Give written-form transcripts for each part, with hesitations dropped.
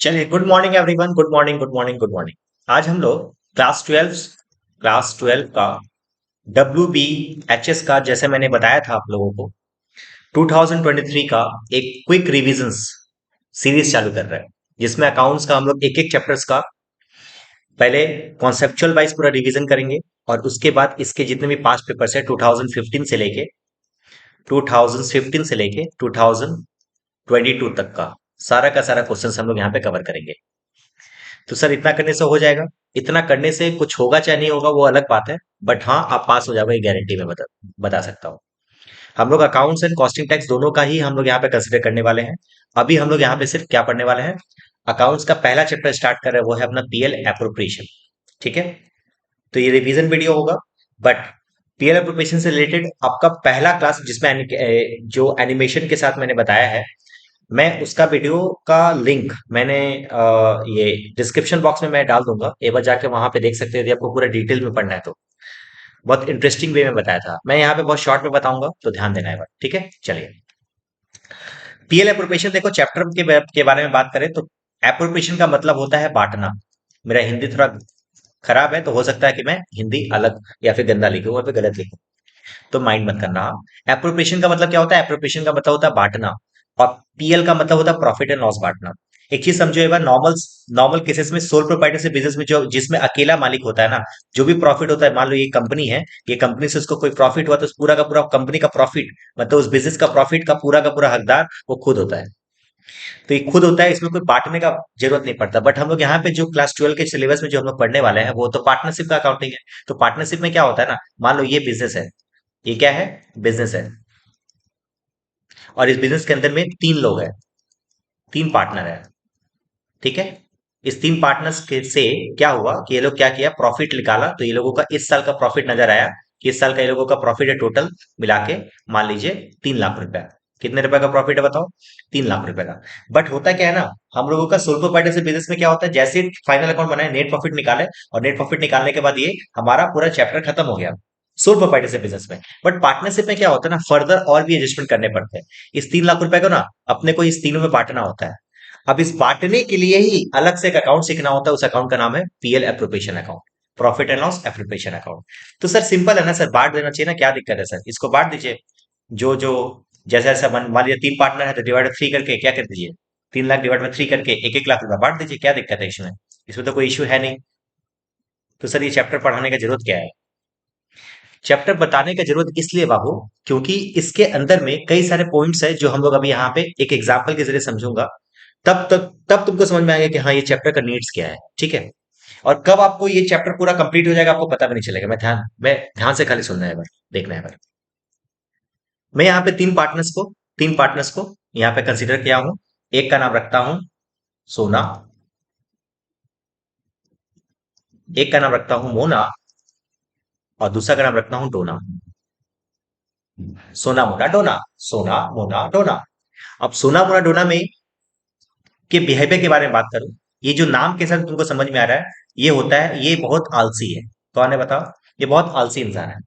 चलिए, good morning everyone. Good morning, good morning, good morning. आज हम लोग क्लास ट्वेल्व का WBHS का, जैसे मैंने बताया था आप लोगों को, 2023 का एक क्विक रिविजन्स सीरीज चालू कर रहे हैं, जिसमें अकाउंट्स का हम लोग एक एक चैप्टर्स का पहले कॉन्सेप्चुअल वाइज पूरा रिवीजन करेंगे। और उसके बाद इसके जितने भी पांच पेपर्स है 2015 से लेके 2022 तक का सारा क्वेश्चन हम लोग यहाँ पे कवर करेंगे। तो सर, इतना करने से हो जाएगा? इतना करने से कुछ होगा चाहे नहीं होगा वो अलग बात है, बट हाँ, आप पास हो जाओगे, ये गारंटी मैं बता सकता हूँ। हम लोग अकाउंट्स एंड कॉस्टिंग टैक्स दोनों का ही हम लोग यहाँ पे कंसिडर करने वाले हैं। अभी हम लोग यहाँ पे सिर्फ क्या पढ़ने वाले हैं? अकाउंट्स का पहला चैप्टर स्टार्ट कर रहे हैं, वो है अपना पीएल एप्रोप्रिएशन। ठीक है? तो ये रिवीजन वीडियो होगा, बट पीएल एप्रोप्रिएशन से रिलेटेड आपका पहला क्लास, जिसमें जो एनिमेशन के साथ मैंने बताया है, मैं उसका वीडियो का लिंक मैंने ये डिस्क्रिप्शन बॉक्स में मैं डाल दूंगा। एक बार जाके वहां पे देख सकते हैं, यदि आपको पूरा डिटेल में पढ़ना है तो। बहुत इंटरेस्टिंग वे में बताया था। मैं यहाँ पे बहुत शॉर्ट में बताऊंगा, तो ध्यान देना है बात। ठीक है, चलिए। पीएल एप्रोप्रिएशन, देखो, चैप्टर के बारे में बात करें तो एप्रोप्रिएशन का मतलब होता है बांटना। मेरा हिंदी थोड़ा खराब है, तो हो सकता है कि मैं हिंदी अलग या फिर गंदा लिखूं या फिर गलत लिखूं, तो माइंड मत करना। एप्रोप्रिएशन का मतलब क्या होता है? एप्रोप्रिएशन का मतलब होता है बांटना। और पीएल का मतलब होता है प्रॉफिट एंड लॉस बांटना। एक चीज समझो, एक बार नॉर्मल नॉर्मल केसेस में सोल प्रोप्राइटरशिप बिजनेस में जो जिसमें अकेला मालिक होता है ना, जो भी प्रॉफिट होता है, मान लो ये कंपनी है, ये कंपनी से उसको कोई प्रॉफिट हुआ तो उस पूरा का पूरा कंपनी का प्रॉफिट, मतलब उस बिजनेस का पूरा हकदार वो खुद होता है। तो ये खुद होता है, इसमें कोई बांटने का जरूरत नहीं पड़ता। बट हम लोग यहाँ पे जो क्लास 12 के सिलेबस में जो हम लोग पढ़ने वाले हैं, वो तो पार्टनरशिप का अकाउंटिंग है। तो पार्टनरशिप में क्या होता है ना, मान लो ये बिजनेस है, ये क्या है? बिजनेस है। और इस बिजनेस के अंदर में तीन लोग हैं, तीन पार्टनर है। ठीक है? इस तीन पार्टनर्स के से क्या हुआ कि ये लोग क्या किया, प्रॉफिट निकाला। तो ये लोगों का इस साल का प्रॉफिट नजर आया कि इस साल का ये लोगों का प्रॉफिट है टोटल मिला के, मान लीजिए 3 लाख रुपया। कितने रुपए का प्रॉफिट है बताओ? 3 लाख रुपए का। बट होता क्या है ना, हम लोगों का सोल प्रोप्राइटरशिप बिजनेस में क्या होता है, जैसे फाइनल अकाउंट बनाए, नेट प्रॉफिट निकाले, और नेट प्रॉफिट निकालने के बाद ये हमारा पूरा चैप्टर खत्म हो गया सोल प्रोप्राइटरशिप बिजनेस में। बट पार्टनरशिप में क्या होता है ना, फर्दर और भी एडजस्टमेंट करने पड़ते हैं। इस 3 लाख रुपए को ना अपने को इस तीनों में बांटना होता है। अब इस बांटने के लिए ही अलग से एक अकाउंट सीखना होता है। उस अकाउंट का नाम है PL appropriation account, profit and loss appropriation account. तो सर, सिंपल है ना सर, बांट देना चाहिए ना, क्या दिक्कत है सर? इसको बांट दीजिए। जो जो जैसे जैसा मान लीजिए तीन पार्टनर है, तो डिवाइड 3 करके क्या कर दीजिए, 3 लाख डिवाइड में 3 करके 1 1 लाख रुपया बांट दीजिए। क्या दिक्कत है इसमें? इसमें तो कोई इश्यू है नहीं। तो सर, ये चैप्टर पढ़ाने का जरूरत क्या है? चैप्टर बताने का जरूरत इसलिए बाबू, क्योंकि इसके अंदर में कई सारे पॉइंट्स है जो हम लोग अभी यहाँ पे एक एग्जाम्पल के जरिए समझूंगा। तब तुमको समझ में आएगा कि हाँ, ये चैप्टर का नीड्स क्या है। ठीक है? और कब आपको ये चैप्टर पूरा कंप्लीट हो जाएगा आपको पता भी नहीं चलेगा। मैं ध्यान से खाली सुनना है बार, देखना है बार। मैं यहाँ पे तीन पार्टनर्स को यहाँ पे कंसीडर किया हूं। एक का नाम रखता हूं सोना, एक का नाम रखता हूं मोना, और दूसरा का नाम रखता हूं डोना। सोना मोना डोना, सोना मोना डोना। अब सोना मोना डोना में के बिहेवियर के बारे में बात करूं, ये जो नाम के साथ तुमको समझ में आ रहा है, ये होता है, ये बहुत आलसी है। कौन है बताओ? ये बहुत आलसी इंसान है,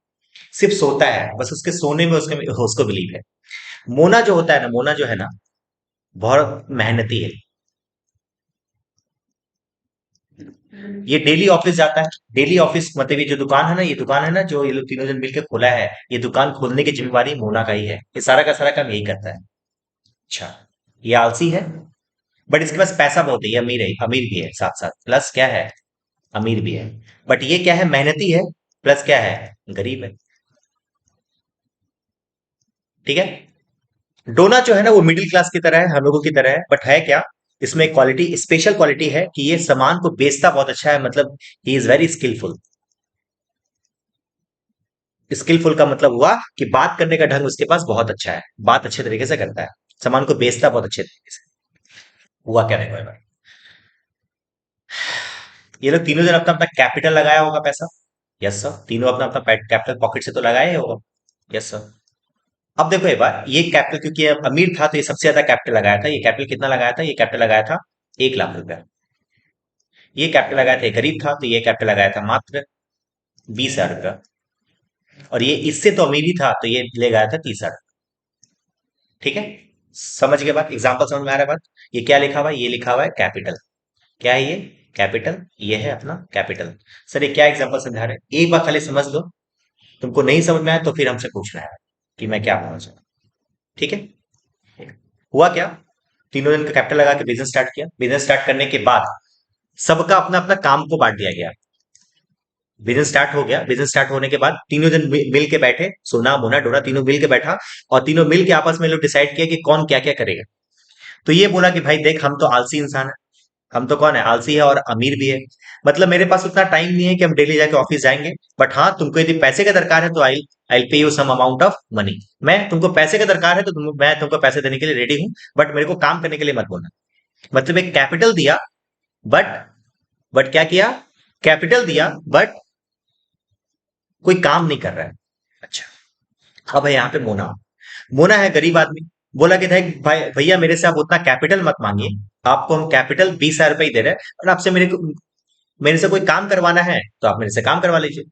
सिर्फ सोता है, बस उसके सोने में उसके उसको बिलीव है। मोना जो होता है ना, मोना जो है ना, बहुत मेहनती है। ये डेली ऑफिस जाता है। डेली ऑफिस मतलब ये जो दुकान है ना, ये दुकान है ना जो ये लोग तीनों जन मिलकर खोला है, ये दुकान खोलने की जिम्मेवारी मोना का ही है। ये सारा का सारा काम यही करता है। अच्छा, ये आलसी है, बट इसके पास पैसा बहुत है, ये अमीर भी है, साथ साथ प्लस क्या है, अमीर भी है। बट ये क्या है, मेहनती है, प्लस क्या है, गरीब है। ठीक है? डोना जो है ना, वो मिडिल क्लास की तरह है, हम लोगों की तरह है, बट है क्या, इसमें क्वालिटी, स्पेशल क्वालिटी है कि ये सामान को बेचता बहुत अच्छा है। मतलब he is very skilful. Skilful का मतलब हुआ कि बात करने का ढंग उसके पास बहुत अच्छा है, बात अच्छे तरीके से करता है, सामान को बेचता बहुत अच्छे तरीके से। हुआ क्या देखो एक बार, ये लोग तीनों जन अपना अपना कैपिटल लगाया होगा पैसा। यस सर, तीनों अपना अपना कैपिटल पॉकेट से तो लगाया ही होगा। Yes sir. अब देखो एक बार, ये कैपिटल, क्योंकि ये अमीर था तो ये सबसे ज्यादा कैपिटल लगाया था। ये कैपिटल कितना लगाया था? ये कैपिटल लगाया था 1 लाख रुपया। ये कैपिटल लगाया था, ये गरीब था तो ये कैपिटल लगाया था मात्र 20 हजार रुपया। और ये इससे तो अमीर ही था तो ये ले गया था 30 हजार। ठीक है? समझ गए बात? एग्जाम्पल समझ में आ रहा है बात? ये क्या लिखा हुआ है? ये लिखा हुआ है कैपिटल। क्या है ये? कैपिटल। ये है अपना कैपिटल। सर ये क्या एग्जाम्पल समझा रहे हैं? एक बार खाली समझ लो। तुमको नहीं समझ में आया तो फिर हमसे पूछना है कि मैं क्या बोलना चाहूँ। ठीक है? हुआ क्या? तीनों जन का कैपिटल लगा के बिजनेस स्टार्ट किया। बिजनेस स्टार्ट करने के बाद सबका अपना अपना काम को बांट दिया गया। बिजनेस स्टार्ट हो गया। बिजनेस स्टार्ट होने के बाद तीनों जन मिल के बैठे, सोना मोना डोरा तीनों मिल के बैठा, और तीनों मिल के आपस में लोग डिसाइड किया कि कौन क्या क्या करेगा। तो ये बोला कि भाई देख, हम तो आलसी इंसान है। हम तो कौन है? आलसी है और अमीर भी है। मतलब मेरे पास उतना टाइम नहीं है कि हम डेली जाके ऑफिस जाएंगे। बट हाँ, तुमको यदि पैसे का दरकार है तो I I pay you some amount of money. मैं तुमको पैसे का दरकार है तो मैं तुमको पैसे देने के लिए रेडी हूँ। बट मेरे को काम करने के लिए मत बोलना। मतलब एक कैपिटल दिया। बट बट क्या किया? कैपिटल दिया बट कोई काम नहीं कर रहा है। अच्छा। अब है यहाँ पे मोना। मोना है गरीब आदमी। बोला कि भाई भैया मेरे से आप उतना कैपिटल मत मांगिए। आपको हम कैपिटल 20,000 रुपए ही दे रहे हैं, और आपसे मेरे से कोई काम करवाना है तो आप मेरे से काम करवा लीजिए।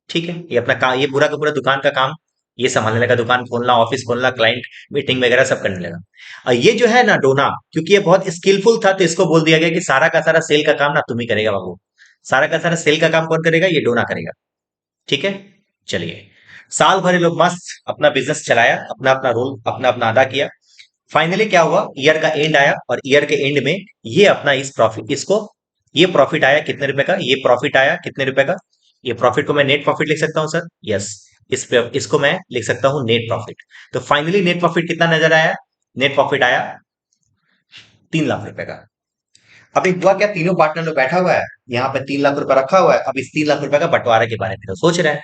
ठीक है? ये अपना काम, ये पूरा का पूरा दुकान का काम ये संभालने लगा। दुकान खोलना, ऑफिस खोलना, क्लाइंट मीटिंग वगैरह सब करने लगा। और ये जो है ना डोना, क्योंकि ये बहुत स्किलफुल था तो इसको बोल दिया गया कि सारा का सारा सेल का काम ना तुम ही करेगा बाबू। सारा का सारा सेल का काम कौन करेगा? ये डोना करेगा। ठीक है? चलिए। साल भर ये लोग मस्त अपना बिजनेस चलाया, अपना अपना रोल अपना अपना अदा किया। फाइनली क्या हुआ? ईयर का एंड आया, और ईयर के एंड में ये अपना इस प्रॉफिट इसको ये प्रॉफिट आया कितने रुपए का? ये प्रॉफिट आया कितने रुपए का? ये प्रॉफिट को मैं नेट प्रॉफिट लिख सकता हूँ सर। यस। इसको मैं लिख सकता हूँ नेट प्रॉफिट। तो फाइनली नेट प्रॉफिट कितना नजर आया? नेट प्रॉफिट आया 3 लाख रुपए का। अभी हुआ क्या? तीनों पार्टनर लोग बैठा हुआ है, यहाँ पे 3 लाख रुपए रखा हुआ है। अब इस 3 लाख रुपए का बंटवारे के बारे में तो सोच रहे हैं।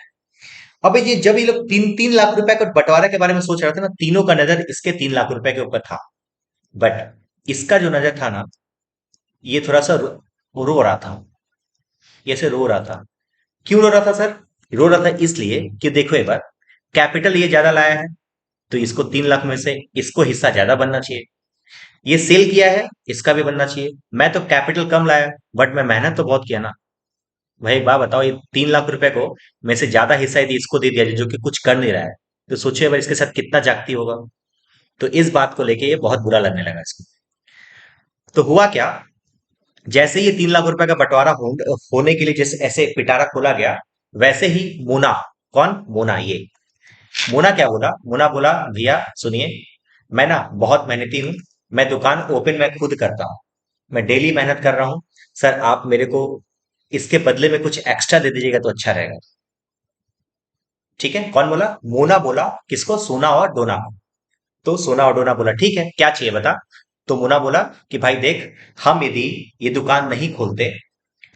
अबे ये जब ये लोग 3-3 लाख रुपए का बंटवारे के बारे में सोच रहे थे ना, तीनों का नजर इसके 3 लाख रुपए के ऊपर था। बट इसका जो नजर था ना, ये थोड़ा सा रो रहा था। ये ऐसे रो रहा था। क्यों रो रहा था सर? रो रहा था इसलिए कि देखो एक बार, कैपिटल ये ज्यादा लाया है तो इसको 3 लाख में से इसको हिस्सा ज्यादा बनना चाहिए। ये सेल किया है, इसका भी बनना चाहिए। मैं तो कैपिटल कम लाया, बट मैं मेहनत तो बहुत किया ना। भाई एक बात बताओ, ये 3 लाख रुपए को में से ज्यादा हिस्सा यदि इसको दे दिया जो कि कुछ कर नहीं रहा है, तो सोचिए अगर इसके साथ कितना जागती होगा। तो इस बात को लेके ये बहुत बुरा लगने लगा इसको। तो हुआ क्या? जैसे ये 3 लाख रुपए का बंटवारा होने के लिए जैसे ऐसे पिटारा खोला गया, वैसे ही मोना, कौन? मोना ये। मोना क्या बोला? मोना बोला भैया सुनिए, मैं ना बहुत मेहनती हूँ। मैं दुकान ओपन मैं खुद करता हूँ। मैं डेली मेहनत कर रहा हूँ। सर आप मेरे को इसके बदले में कुछ एक्स्ट्रा दे दीजिएगा तो अच्छा रहेगा। ठीक है? कौन बोला? मोना बोला। किसको? सोना और डोना को। तो सोना और डोना बोला ठीक है, क्या चाहिए बता। तो मोना बोला कि भाई देख, हम यदि ये दुकान नहीं खोलते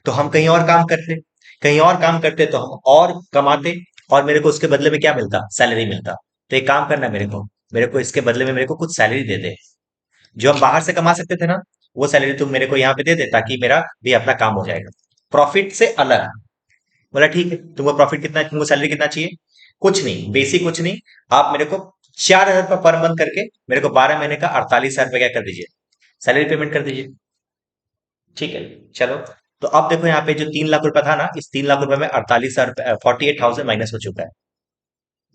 तो हम कहीं और काम करते। कहीं और काम करते तो हम और कमाते, और मेरे को उसके बदले में क्या मिलता? सैलरी मिलता। तो एक काम करना, मेरे को इसके बदले में मेरे को कुछ सैलरी दे दे। जो हम बाहर से कमा सकते थे ना, वो सैलरी तुम मेरे को यहाँ पे दे दे, ताकि मेरा भी अपना काम हो जाएगा प्रॉफिट से अलग। बोला ठीक है, तुमको प्रॉफिट कितना, तुमको सैलरी कितना चाहिए? कुछ नहीं, बेसिक कुछ नहीं। आप मेरे को 4,000 रुपये पर मंथ करके मेरे को 12 महीने का 48,000 रुपये क्या कर दीजिए, सैलरी पेमेंट कर दीजिए। ठीक है? चलो। तो अब देखो यहाँ पे जो 3 लाख रुपए था ना, इस 3 लाख रुपए में 48,000 48,000 माइनस हो चुका है।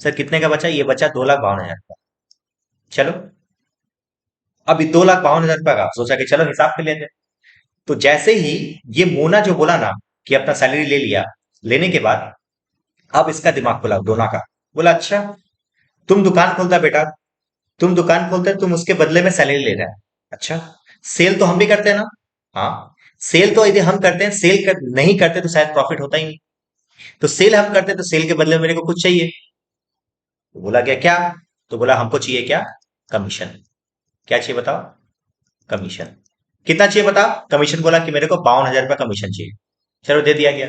सर कितने का बचा? ये बचा 2,52,000 का। चलो। अभी 2,52,000 रुपए का सोचा कि चलो हिसाब कर लेते हैं। तो जैसे ही ये मोना जो बोला ना कि अपना सैलरी ले लिया, लेने के बाद अब इसका दिमाग खुला डोना का। बोला अच्छा, तुम दुकान खोलता बेटा, तुम दुकान खोलते तुम उसके बदले में सैलरी ले रहा है। अच्छा, सेल तो हम भी करते हैं ना। हाँ, सेल तो यदि हम करते हैं, नहीं करते तो शायद प्रॉफिट होता ही नहीं। तो सेल हम करते हैं तो सेल के बदले में मेरे को कुछ चाहिए। तो बोला गया क्या? तो बोला हमको चाहिए क्या? कमीशन। क्या चाहिए बताओ? कमीशन। कितना चाहिए बताओ? कमीशन बोला कि मेरे को 52,000 रुपया कमीशन चाहिए। चलो दे दिया गया।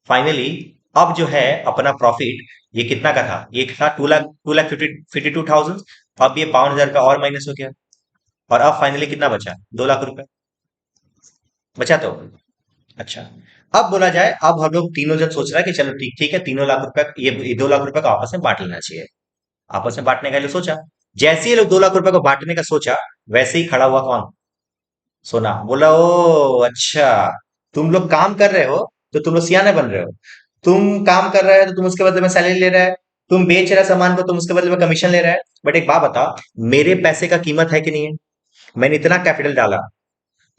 फाइनली अब जो है अपना प्रॉफिट, ये कितना का था? ये था 2,52,000। अब ये 52,000 का और माइनस हो गया, और अब फाइनली कितना बचा? 2 लाख रुपए बचा। तो अच्छा, अब बोला जाए, अब हम लोग तीनों जन सोच रहा है कि चलो ठीक ठीक है, 3 लाख रुपए, ये 2 लाख रुपए को आपस में बांट लेना चाहिए। आपस में बांटने का लिए सोचा। जैसे ही लोग 2 लाख रुपए को बांटने का सोचा, वैसे ही खड़ा हुआ कौन? सोना। बोला ओ अच्छा, तुम लोग काम कर रहे हो तो तुम लोग सियाने बन रहे हो। तुम काम कर रहे हो तो तुम उसके बदले में सैलरी ले रहे हो। तुम बेच रहा सामान को, तुम उसके बदले में कमीशन ले रहा है। बट एक बात बताओ, मेरे पैसे का कीमत है कि नहीं है? मैंने इतना कैपिटल डाला,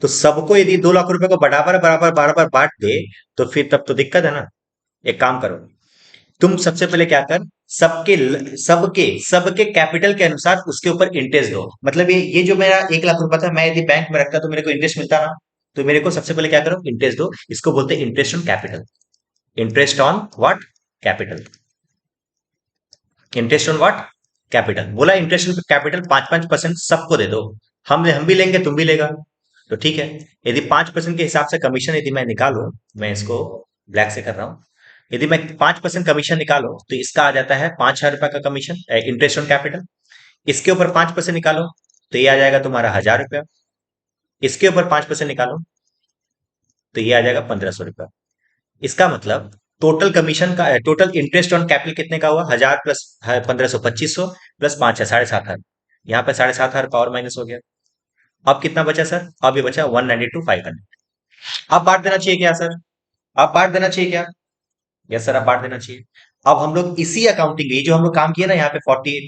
तो सबको यदि 2 लाख रुपए को बराबर बराबर बराबर बांट दे, तो फिर तब तो दिक्कत है ना। एक काम करो, तुम सबसे पहले क्या कर, सबके सबके सबके कैपिटल के अनुसार उसके ऊपर इंटरेस्ट दो। मतलब ये जो मेरा 1 लाख रुपया था, मैं यदि बैंक में रखता तो मेरे को इंटरेस्ट मिलता ना। तो मेरे को सबसे पहले क्या करो, इंटरेस्ट दो। इसको बोलते हैं interest on capital. Interest on what? Capital. Interest on what? Capital. बोला इंटरेस्ट ऑन कैपिटल 5-5% सबको दे दो। हम भी लेंगे, तुम भी लेगा, तो ठीक है। यदि 5% के हिसाब से कमीशन यदि मैं निकालू, मैं इसको ब्लैक से कर रहा हूं, यदि मैं 5% कमीशन निकालो तो इसका आ जाता है 5,000 रुपए का कमीशन, इंटरेस्ट ऑन कैपिटल। इसके ऊपर 5% निकालो तो ये आ जाएगा तुम्हारा 1,000 रुपया। इसके ऊपर 5% निकालो तो ये आ जाएगा 1,500 रुपया। इसका मतलब टोटल कमीशन का, टोटल इंटरेस्ट ऑन कैपिटल कितने का हुआ? 1,000 प्लस 1,500, 2,500 प्लस 5 है 7,500। यहाँ पे 7,500 पावर माइनस हो गया। अब कितना बचा सर? अब ये बचा 192,500। अब बांट देना चाहिए क्या सर? अब बांट देना चाहिए क्या? यस सर, अब बांट देना चाहिए। अब हम लोग इसी अकाउंटिंग, ये जो हम लोग काम किए ना यहाँ पे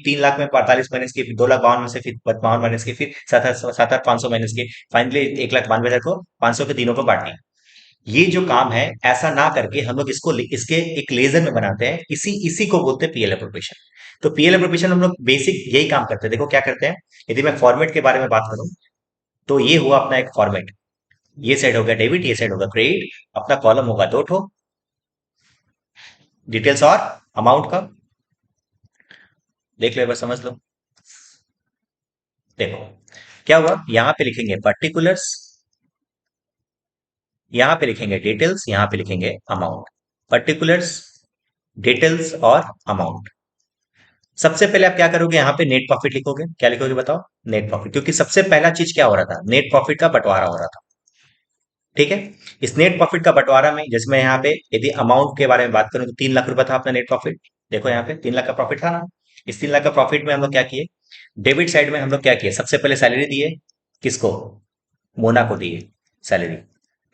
3 लाख में 45 माइनस के, फिर 2,52,000 में से फिर 52 माइनस के, फिर 7,500 माइनस के, फाइनली 1,92,000 को 500 के तीनों को बांट दिया। ये जो काम है, ऐसा ना करके हम लोग इसको इसके एक लेजर में बनाते हैं। इसी इसी को बोलते हैं पीएल एप्रोप्रिएशन। तो पीएल एप्रोप्रिएशन हम लोग बेसिक यही काम करते हैं। देखो क्या करते हैं, यदि मैं फॉर्मेट के बारे में बात करूं, तो ये हुआ अपना एक फॉर्मेट। ये साइड हो गया डेबिट, ये साइड होगा क्रेडिट। अपना कॉलम होगा 2 ठो, डिटेल्स और अमाउंट का। देख लो, एक बार समझ लो। देखो क्या हुआ, यहां पे लिखेंगे पर्टिकुलर्स, यहां पे लिखेंगे डिटेल्स, यहां पे लिखेंगे अमाउंट। पर्टिकुलर्स, डिटेल्स और अमाउंट। सबसे पहले आप क्या करोगे, यहाँ पे नेट प्रॉफिट लिखोगे। क्या लिखोगे बताओ? नेट प्रॉफिट, क्योंकि सबसे पहला चीज क्या हो रहा था, नेट प्रॉफिट का बंटवारा हो रहा था। ठीक है। इस नेट प्रॉफिट का बंटवारा में, जिसमें यहाँ पे यदि अमाउंट के बारे में बात करूं तो 3 लाख रुपया था अपना नेट प्रॉफिट। देखो यहाँ पे 3 लाख का प्रॉफिट था ना। इस 3 लाख का प्रॉफिट में हम लोग क्या किए, डेबिट साइड में हम लोग क्या किए, सबसे पहले सैलरी दिए। किसको? मोना को दिए सैलरी।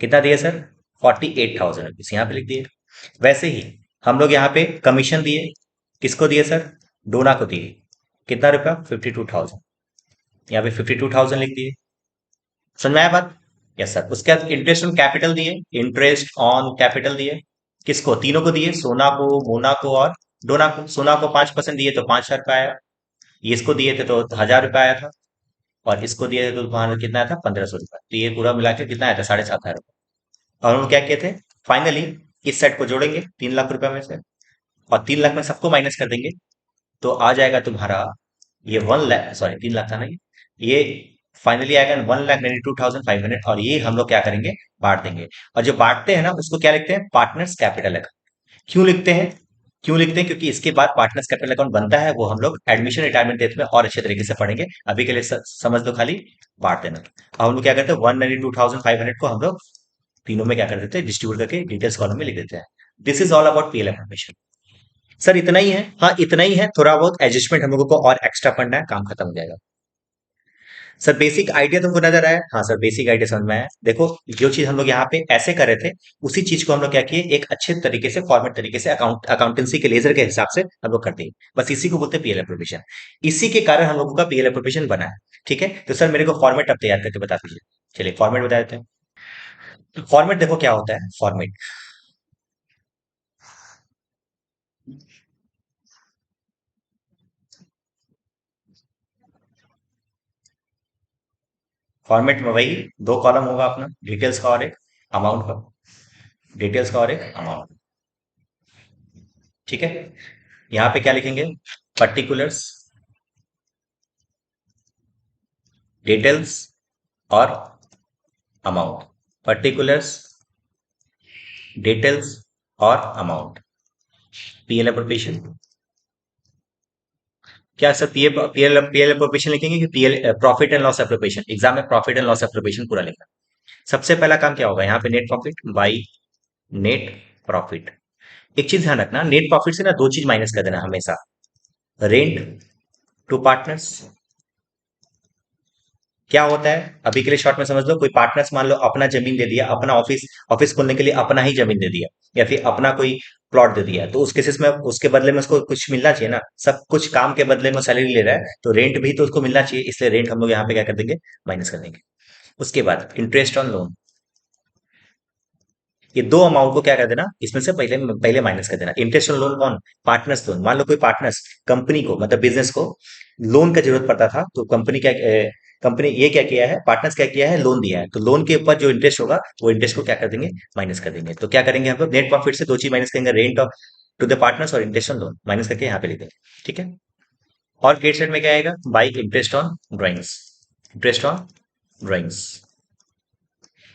कितना दिए सर? 48,000 रुपीज, यहाँ पे लिख दिए। वैसे ही हम लोग यहाँ पे कमीशन दिए। किसको दिए सर? डोना को दिए। कितना रुपया? 52,000। यहाँ पे 52,000 लिख दिए। समझ में आया बात? Yes sir. उसके बाद इंटरेस्ट ऑन कैपिटल दिए, इंटरेस्ट ऑन कैपिटल दिए। किसको? तीनों को दिए, सोना को, मोना को और डोना को। सोना को 5% दिए तो 5,000 रुपया आया। इसको दिए थे तो 1,000 रुपया आया था। और इसको दिए थे तो तुम्हारा कितना आया था? 1,500 रुपया। तो ये पूरा मिला के कितना आया था? 7,500 रुपया। और हम क्या किए थे, फाइनली इस सेट को जोड़ेंगे 3 लाख रुपया में से, और 3 लाख में सबको माइनस कर देंगे। तो आ जाएगा तुम्हारा ये 1 लाख, सॉरी 3 लाख था ना ये फाइनली आएगा 1,92,500। और ये हम लोग क्या करेंगे, बांट देंगे। और जो बांटते हैं ना, उसको क्या लिखते हैं? Partners capital account. क्यों लिखते हैं? क्यों लिखते हैं? क्योंकि इसके बाद पार्टनर्स कैपिटल अकाउंट बनता है, वो हम लोग एडमिशन रिटायरमेंट डेट में और अच्छे तरीके से पढ़ेंगे। अभी के लिए समझ लो खाली बांट देना। अब हम लोग क्या करते हैं, 192,500 को हम लोग तीनों में क्या कर देते हैं, डिस्ट्रीब्यूट करके डिटेल्स कॉलम में लिख देते हैं। This is all about PL information. Sir इतना ही है? हाँ इतना ही है, थोड़ा बहुत एडजस्टमेंट हम लोगों को और एक्स्ट्रा पढ़ना है, काम खत्म हो जाएगा। सर बेसिक आइडिया तुमको नजर आया? हाँ सर, बेसिक आइडिया समझ में आया। देखो जो चीज हम लोग यहाँ पे ऐसे कर रहे थे, उसी चीज को हम लोग क्या किए, एक अच्छे तरीके से फॉर्मेट तरीके से अकाउंटेंसी के लेजर के हिसाब से हम लोग करते हैं। बस इसी को बोलते हैं पीएल एप्रोप्रिएशन। इसी के कारण हम लोगों का पीएल एप्रोप्रिएशन बना है। ठीक है, तो सर मेरे को फॉर्मेट अब तैयार करके बता दीजिए। चलिए फॉर्मेट बता देते हैं। फॉर्मेट देखो क्या होता है, फॉर्मेट, फॉर्मेट में वही 2 कॉलम होगा अपना, डिटेल्स का और एक अमाउंट का। डिटेल्स का और एक अमाउंट। ठीक है। यहाँ पे क्या लिखेंगे, पर्टिकुलर्स, डिटेल्स और अमाउंट। पर्टिकुलर्स, डिटेल्स और अमाउंट। PL appropriation. क्या sir PL PL PL appropriation लिखेंगे कि PL profit and loss appropriation? Exam में प्रॉफिट एंड लॉस एप्रोप्रिएशन पूरा लिखना। सबसे पहला काम क्या होगा, यहाँ पे net profit by net profit. एक चीज ध्यान रखना, नेट प्रॉफिट से ना दो चीज माइनस कर देना हमेशा। Rent to partners. क्या होता है, अभी के लिए शॉर्ट में समझ लो, कोई पार्टनर्स मान लो अपना जमीन दे दिया, अपना ऑफिस ऑफिस खोलने के लिए अपना ही जमीन दे दिया, या फिर अपना कोई प्लॉट दे दिया है, तो उस केसेस में उसके बदले में उसको कुछ मिलना चाहिए ना, सब कुछ काम के बदले में सैलरी ले रहा है, तो रेंट भी तो उसको मिलना चाहिए, इसलिए रेंट हम लोग यहाँ पे क्या कर देंगे, माइनस कर देंगे। उसके बाद इंटरेस्ट ऑन लोन, ये दो अमाउंट को क्या कर देना, इसमें से पहले पहले माइनस कर देना। इंटरेस्ट ऑन लोन कौन, पार्टनर्स लोन। मान लो कोई पार्टनर्स कंपनी को, मतलब बिजनेस को लोन का जरूरत पड़ता था, तो कंपनी ये क्या किया है, पार्टनर्स क्या किया है, लोन दिया है, तो लोन के ऊपर जो इंटरेस्ट होगा वो इंटरेस्ट को क्या कर देंगे, माइनस कर देंगे। तो क्या करेंगे हम लोग, नेट प्रॉफिट से दो चीज माइनस करेंगे, rent of two the partners और इंटरेस्ट ऑन लोन माइनस करके यहाँ पे लिख देंगे। ठीक है। और क्रेडिट साइड में क्या आएगा, by interest on drawings, interest on drawings.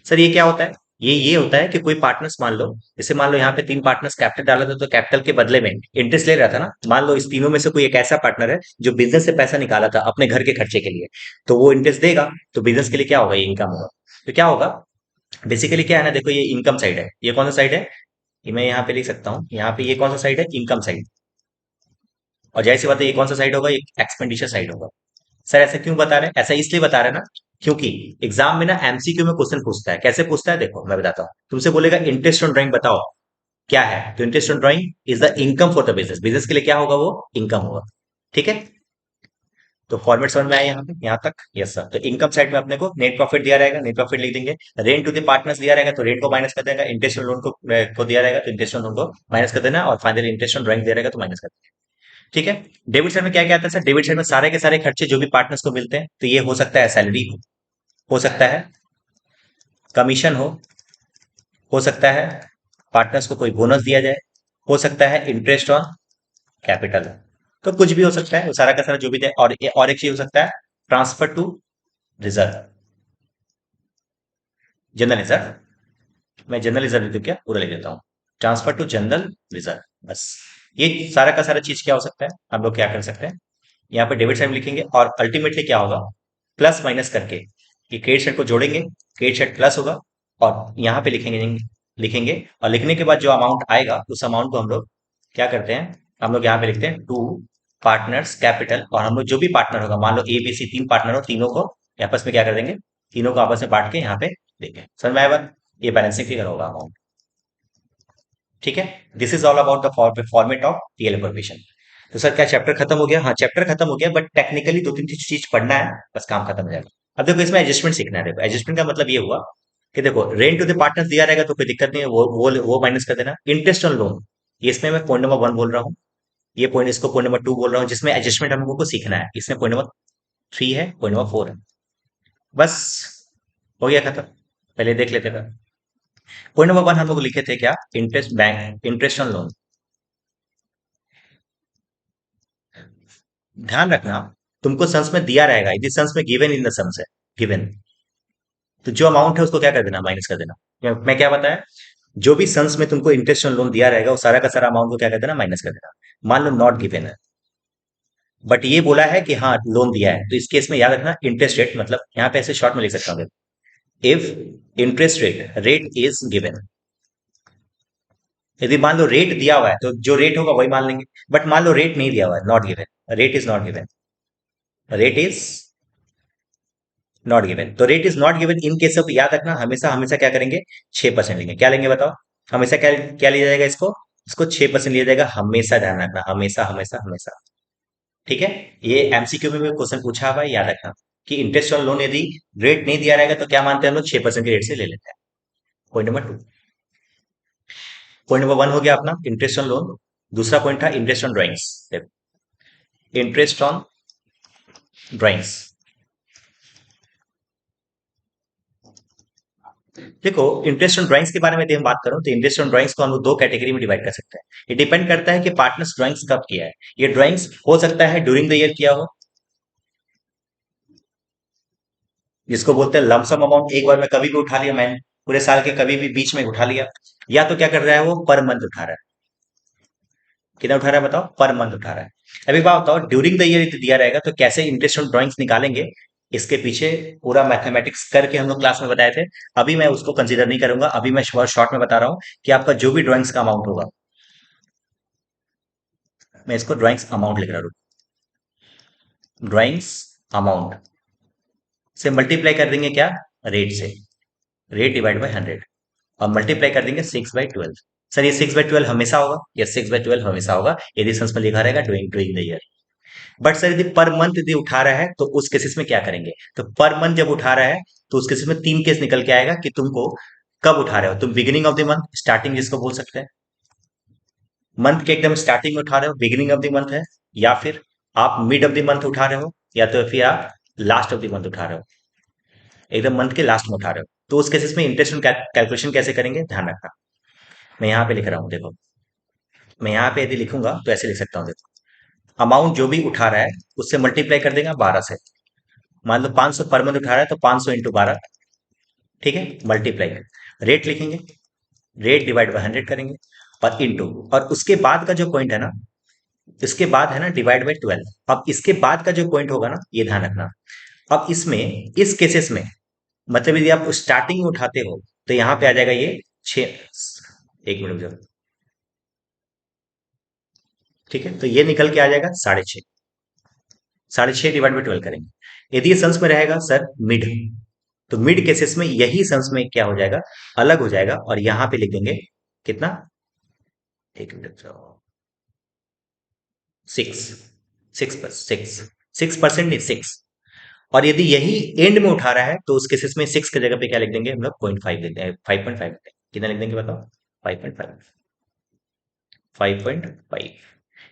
Sir ये क्या होता है, ये होता है कि कोई पार्टनर्स, मान लो जैसे मान लो यहाँ पे तीन पार्टनर्स कैपिटल डाला था, तो कैपिटल के बदले में इंटरेस्ट ले रहा था ना। मान लो इस तीनों में से कोई एक ऐसा पार्टनर है जो बिजनेस से पैसा निकाला था अपने घर के खर्चे के लिए, तो वो इंटरेस्ट देगा, तो बिजनेस के लिए क्या होगा, ये इनकम होगा। तो क्या होगा, बेसिकली क्या है ना, देखो ये इनकम साइड है, ये कौन सा साइड है, ये मैं यहाँ पे लिख सकता हूँ, यहाँ पे ये कौन सा साइड है, इनकम साइड। और जाहिर सी बात है ये कौन सा साइड होगा, ये एक्सपेंडिचर साइड होगा। सर ऐसा क्यों बता रहे हैं, ऐसा इसलिए बता रहे हैं ना, क्योंकि एग्जाम में ना एमसीक्यू में क्वेश्चन पूछता है, कैसे पूछता है, देखो मैं बताता हूँ। तुमसे बोलेगा इंटरेस्ट ऑन ड्राइंग बताओ क्या है, तो interest on drawing is the income for the business, business के लिए क्या होगा, वो इनकम होगा। ठीक है। तो फॉर्मेट समझ में आया यहाँ पे, यहाँ तक, यस सर। तो इनकम साइड में अपने को नेट प्रॉफिट दिया रहेगा, नेट प्रॉफिट लिख देंगे। रेंट टू द पार्टनर्स दिया रहेगा, तो रेंट को माइनस कर देगा। इंटरेस्ट ऑन लोन को दिया रहेगा, तो इंटरेस्ट ऑन लोन को माइनस कर देना, और फाइनली इंटरेस्ट ऑन ड्राइंग दिया रहेगा, तो माइनस कर देना। ठीक है। डेबिट साइड में क्या क्या आता है सर, डेबिट साइड में सारे के सारे खर्चे जो भी पार्टनर्स को मिलते हैं, तो ये हो सकता है सैलरी, हो सकता है कमीशन, हो सकता है पार्टनर्स को कोई बोनस दिया जाए, हो सकता है इंटरेस्ट ऑन कैपिटल, तो कुछ भी हो सकता है, वो सारा का सारा जो भी है। और एक चीज हो सकता है, transfer to reserve, general reserve. मैं जनरल रिजर्व लिख दूं क्या, पूरा लिख देता हूँ, ट्रांसफर टू जनरल रिजर्व, बस। ये सारा का सारा चीज क्या हो सकता है, हम लोग क्या कर सकते हैं, यहाँ पे डेबिट साइड लिखेंगे, और अल्टीमेटली क्या होगा, प्लस माइनस करके ये क्रेडिट साइड को जोड़ेंगे, क्रेडिट साइड प्लस होगा, और यहाँ पे लिखेंगे, लिखेंगे, और लिखने के बाद जो अमाउंट आएगा उस अमाउंट को हम लोग क्या करते हैं, हम लोग यहाँ पे लिखते हैं टू पार्टनर्स कैपिटल, और हम लोग जो भी पार्टनर होगा, मान लो ए बी सी तीन पार्टनर हो, तीनों को आपस में क्या कर देंगे, तीनों को आपस में बांट के यहाँ पे देंगे। समझ में आया बात? ये बैलेंसिंग फिगर होगा अमाउंट। ठीक है। This is all about the format of TL provision. तो सर क्या चैप्टर खत्म हो गया, हाँ चैप्टर खत्म हो गया, बट टेक्निकली दो तीन चीज पढ़ना है, बस काम खत्म हो जाएगा। अब देखो इसमें एडजस्टमेंट सीखना है। देखो एडजस्टमेंट का मतलब ये हुआ कि देखो रेंट टू द पार्टनर्स दिया रहेगा तो कोई दिक्कत नहीं है, वो माइनस कर देना। इंटरेस्ट ऑन लोन, इसमें मैं पॉइंट नंबर 1 बोल रहा हूँ, ये पॉइंट इसको पॉइंट नंबर 2 बोल रहा हूँ, जिसमें एडजस्टमेंट हम लोगों को सीखना है, इसमें पॉइंट नंबर 3 है, पॉइंट नंबर 4 है, बस हो गया खत्म। पहले देख लेते थे, पॉइंट नंबर 1 हम लोग लिखे थे क्या, इंटरेस्ट ऑन लोन। ध्यान रखना, तुमको सम्स में दिया रहेगा, यदि सम्स में गिवन इन द सम्स है, गिवन, तो जो अमाउंट है उसको क्या कर देना, माइनस कर देना। मैं क्या बताया, जो भी सम्स में तुमको इंटरेस्ट ऑन लोन दिया रहेगा वो सारा का सारा अमाउंट को क्या कर देना, माइनस कर देना। मान लो नॉट गिवन है, बट ये बोला है कि हाँ लोन दिया है, तो इस केस में याद रखना इंटरेस्ट रेट, मतलब यहाँ पे ऐसे शॉर्ट में लिख सकता हूँ, if interest rate is given, यदि मान लो रेट दिया हुआ है तो जो रेट होगा वही मान लेंगे, बट मान लो रेट नहीं दिया हुआ है, not given, rate is not given, rate is not given, तो rate is not given in case of, याद रखना हमेशा हमेशा क्या करेंगे, 6% लेंगे। क्या लेंगे बताओ, हमेशा क्या क्या लिया जाएगा, इसको इसको 6% लिया जाएगा, हमेशा ध्यान रखना, हमेशा हमेशा हमेशा। ठीक है। ये एमसीक्यू में भी क्वेश्चन पूछा हुआ है, याद रखना कि इंटरेस्ट ऑन लोन यदि रेट नहीं दिया रहेगा तो क्या मानते हैं हम लोग, 6% के रेट से ले लेते हैं। पॉइंट नंबर 2, पॉइंट नंबर 1 हो गया अपना इंटरेस्ट ऑन लोन। दूसरा पॉइंट था interest on drawings, interest on drawings. देखो इंटरेस्ट ऑन ड्राइंग्स के बारे में यदि हम बात करूं तो इंटरेस्ट ऑन ड्राइंग्स को हम लोग दो कैटेगरी में डिवाइड कर सकते हैं। ये डिपेंड करता है कि पार्टनर्स ड्राइंग्स कब किया है। ये ड्राइंग्स हो सकता है ड्यूरिंग द ईयर किया हो, जिसको बोलते हैं लमसम अमाउंट, एक बार में कभी भी उठा लिया, मैंने पूरे साल के कभी भी बीच में उठा लिया। या तो क्या कर रहा है, वो पर मंथ उठा रहा है। कितना उठा रहा है बताओ, पर मंथ उठा रहा है। अभी बात बताओ, ड्यूरिंग द ईयर दिया रहेगा तो कैसे इंटरेस्ट ऑन ड्राइंग्स निकालेंगे, इसके पीछे पूरा मैथमेटिक्स करके हम लोग क्लास में बताए थे। अभी मैं उसको कंसीडर नहीं करूंगा, अभी मैं शॉर्ट में बता रहा हूँ कि आपका जो भी ड्राइंग्स का अमाउंट होगा, मैं इसको ड्राइंग्स अमाउंट लिख रहा हूँ, ड्राइंग्स अमाउंट से मल्टीप्लाई कर देंगे क्या, रेट से, रेट डिवाइड बाय 100, और मल्टीप्लाई कर देंगे 6/12। सर ये 6/12 हमेशा होगा, यस 6/12 हमेशा होगा यदि सेंस में लिखा रहेगा doing doing the year. But sir यदि पर मंथ यदि उठा रहा है तो उस केसेस में क्या करेंगे? तो पर मंथ जब उठा रहा है तो उस केसेस में तीन केस निकल के आएगा कि तुमको कब उठा रहे हो, तुम beginning of the month, starting जिसको बोल सकते हैं, मंथ के एकदम स्टार्टिंग में उठा रहे हो, बिगिनिंग ऑफ द मंथ है, या फिर आप मिड ऑफ द मंथ उठा रहे हो, या तो फिर आप लास्ट ऑफ द मंथ उठा रहे हो, एकदम मंथ के लास्ट में उठा रहे हो। तो उस केसेस में इंटरेस्ट कैलकुलेशन कैसे करेंगे, ध्यान रखना। मैं यहाँ पे लिख रहा हूँ, देखो मैं यहाँ पे यदि लिखूंगा तो ऐसे लिख सकता हूँ, देखो अमाउंट जो भी उठा रहा है उससे मल्टीप्लाई कर देगा 12 से। मान लो 500 पर मंथ उठा रहा है तो 500 इंटू 12, ठीक है, मल्टीप्लाई रेट लिखेंगे, रेट डिवाइड बाय 100 करेंगे, और इंटू, और उसके बाद का जो पॉइंट है ना, इसके बाद है ना डिवाइड बाय 12। अब इसके बाद का जो पॉइंट होगा ना, ये ध्यान रखना। अब इसमें, इस केसेस में, मतलब यदि आप स्टार्टिंग में उठाते हो तो यहां पे आ जाएगा ये 6, एक मिनट रुक जाओ, ठीक है, तो ये निकल के आ जाएगा 6.5, 6.5 डिवाइड बाय 12 करेंगे। यदि ये सेंस में रहेगा सर मिड, तो मिड केसेस में यही सेंस में क्या हो जाएगा, अलग हो जाएगा, और यहां पे लिख देंगे कितना, एक मिनट जाओ, 6, 6 6% नहीं 6। और यदि यही एंड में उठा रहा है तो उस केसेस में 6 की जगह पे क्या लिख देंगे हम लोग, 0.5 लिख देंगे, 5.5 लिख देंगे। कितना लिख देंगे बताओ, 5.5, 5.5।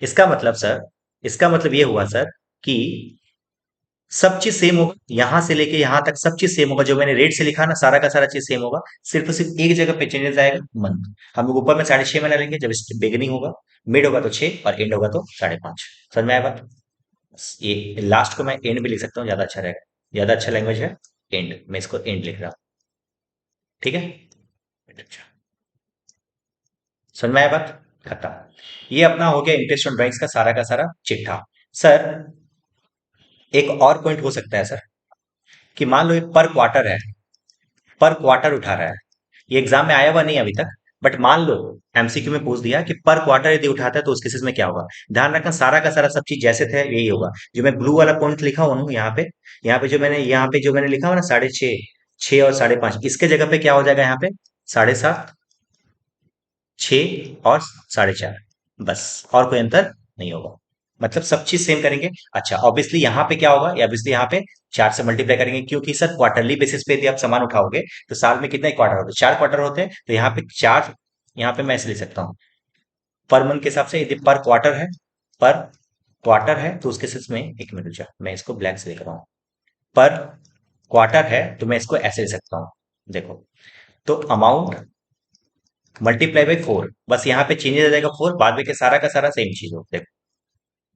इसका मतलब सर, इसका मतलब ये हुआ सर कि सब चीज सेम होगा, यहां से लेके यहां तक सब चीज सेम होगा, जो मैंने रेट से लिखा ना सारा का सारा चीज सेम होगा, सिर्फ और सिर्फ एक जगह पे चेंजेस आएगा, मंथ। हम लोग ऊपर में 6.5 में डालेंगे जब बिगिनिंग होगा, मिड होगा तो 6, और एंड होगा तो 5.5। समझ में आया बात? ये लास्ट को मैं एंड भी लिख सकता हूँ, ज्यादा अच्छा रहेगा, ज्यादा अच्छा लैंग्वेज है एंड, मैं इसको एंड लिख रहा हूँ, ठीक है। अच्छा, समझ में आया बात? खत्म। ये अपना हो गया इंटरेस्ट ऑन ड्राइंग्स का सारा चिट्ठा। सर एक और पॉइंट हो सकता है सर, कि मान लो एक पर क्वार्टर है, पर क्वार्टर उठा रहा है, ये एग्जाम में आया हुआ नहीं अभी तक, बट मान लो एमसीक्यू में पूछ दिया कि पर क्वार्टर यदि उठाता है तो उस केसेस में क्या होगा। ध्यान रखना सारा का सारा सब चीज जैसे थे यही होगा, जो मैं ब्लू वाला पॉइंट लिखा हुआ हूँ यहाँ पे, यहाँ पे जो मैंने लिखा हुआ ना 6.5, 6 और 5.5, इसके जगह पे क्या हो जाएगा यहाँ पे, 7.5, 6 और 4.5, बस, और कोई अंतर नहीं होगा, मतलब सब चीज सेम करेंगे। अच्छा ऑब्वियसली यहाँ पे क्या होगा, ऑब्वियसली यहाँ पे 4 से मल्टीप्लाई करेंगे, क्योंकि सर क्वार्टरली बेसिस पे यदि आप सामान उठाओगे तो साल में कितने क्वार्टर होते हैं, 4 क्वार्टर होते हैं, तो यहाँ पे 4, यहाँ पे मैं ऐसे लिख सकता हूँ, पर मंथ के हिसाब से यदि पर क्वार्टर है तो उसके केसेस में, एक मिनट रुक जा, मैं इसको ब्लैक से लिख रहा हूँ, पर क्वार्टर है तो मैं इसको ऐसे लिख सकता हूँ, देखो, तो अमाउंट मल्टीप्लाई बाई 4, बस यहाँ पे चेंजेस आ जाएगा 4, बाद में के सारा का सारा सेम चीज हो, देखो,